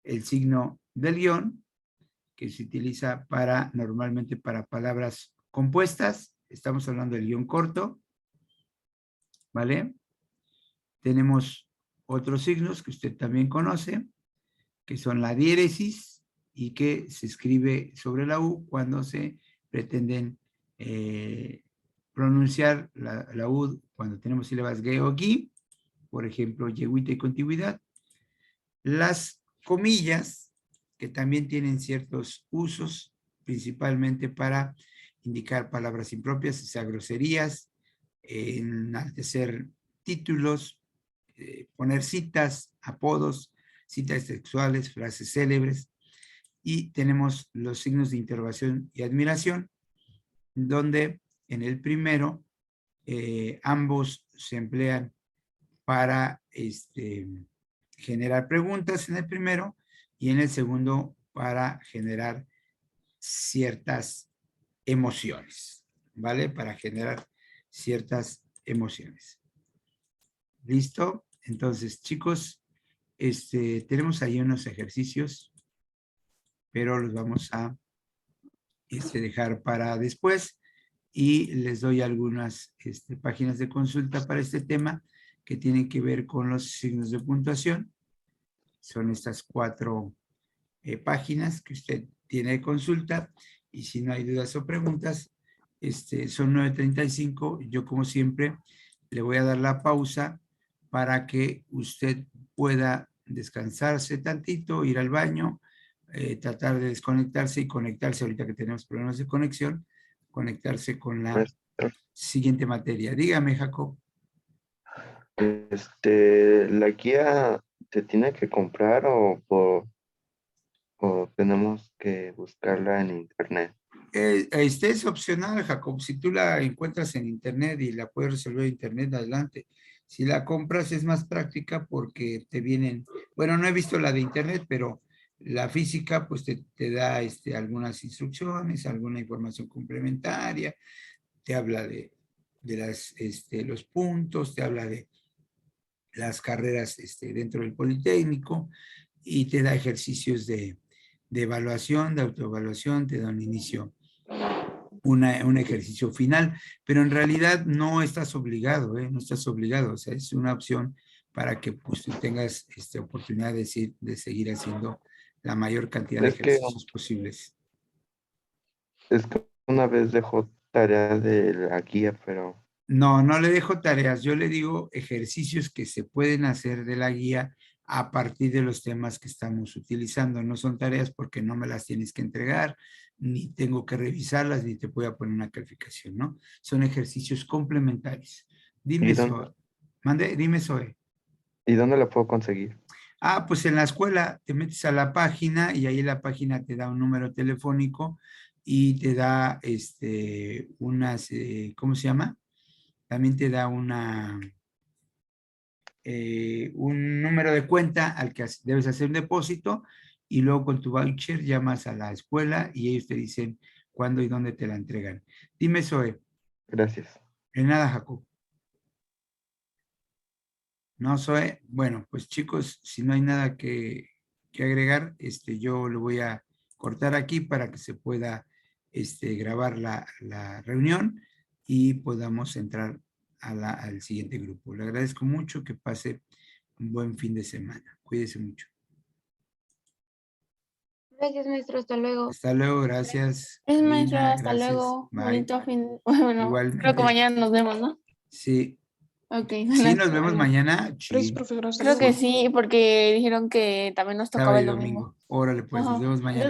el signo del guión, que se utiliza normalmente para palabras compuestas, estamos hablando del guión corto, ¿vale? Tenemos otros signos que usted también conoce, que son la diéresis y que se escribe sobre la U cuando se pretenden pronunciar la U cuando tenemos sílabas ge o gi, por ejemplo, yegüita y contigüidad. Las comillas, que también tienen ciertos usos, principalmente para indicar palabras impropias, o sea, groserías, enaltecer títulos, poner citas, apodos, citas sexuales, frases célebres, y tenemos los signos de interrogación y admiración, donde en el primero ambos se emplean para generar preguntas en el primero y en el segundo para generar ciertas emociones, ¿vale? Para generar ciertas emociones. ¿Listo? Entonces, chicos, tenemos ahí unos ejercicios, pero los vamos a dejar para después y les doy algunas páginas de consulta para este tema que tienen que ver con los signos de puntuación. Son estas 4 páginas que usted tiene de consulta, y si no hay dudas o preguntas, son 9:35. Yo, como siempre, le voy a dar la pausa para que usted pueda descansarse tantito, ir al baño, tratar de desconectarse y conectarse, ahorita que tenemos problemas de conexión, conectarse con la siguiente materia. Dígame, Jacob. ¿La guía se tiene que comprar o tenemos que buscarla en internet? Es opcional, Jacob. Si tú la encuentras en internet y la puedes resolver en internet, adelante. Si la compras es más práctica porque te vienen, bueno, no he visto la de internet, pero la física pues te da algunas instrucciones, alguna información complementaria, te habla de los puntos, te habla de las carreras dentro del Politécnico y te da ejercicios de evaluación, de autoevaluación, te da un inicio, un ejercicio final, pero en realidad no estás obligado, no estás obligado, o sea, es una opción para que pues, tú tengas oportunidad de seguir haciendo la mayor cantidad de Es que, ejercicios posibles. es que una vez dejó tarea de la guía, pero No, no le dejo tareas, yo le digo ejercicios que se pueden hacer de la guía a partir de los temas que estamos utilizando. No son tareas porque no me las tienes que entregar, ni tengo que revisarlas, ni te voy a poner una calificación, ¿no? Son ejercicios complementarios. Dime, ¿y dónde, Zoe. Dime, Zoe. ¿y dónde la puedo conseguir? Ah, pues en la escuela te metes a la página y ahí la página te da un número telefónico y te da unas, ¿cómo se llama? También te da un número de cuenta al que debes hacer un depósito y luego con tu voucher llamas a la escuela y ellos te dicen cuándo y dónde te la entregan. Dime, Zoe. Gracias. De nada, Jacob. No, Zoe. Bueno, pues chicos, si no hay nada que agregar, yo lo voy a cortar aquí para que se pueda grabar la reunión y podamos entrar al siguiente grupo. Le agradezco mucho, que pase un buen fin de semana. Cuídese mucho. Gracias, maestro. Hasta luego. Hasta luego, gracias. Es maestro, Karina, hasta gracias. luego. Bye. Bonito fin. Bueno, creo que Igualmente. mañana nos vemos, ¿no? Sí, Ok. sí, nos vemos mañana. Gracias, Sí, profe. Gracias. Creo que sí, porque dijeron que también nos sábado tocaba y el domingo. domingo. Órale, pues, nos Ajá. vemos mañana.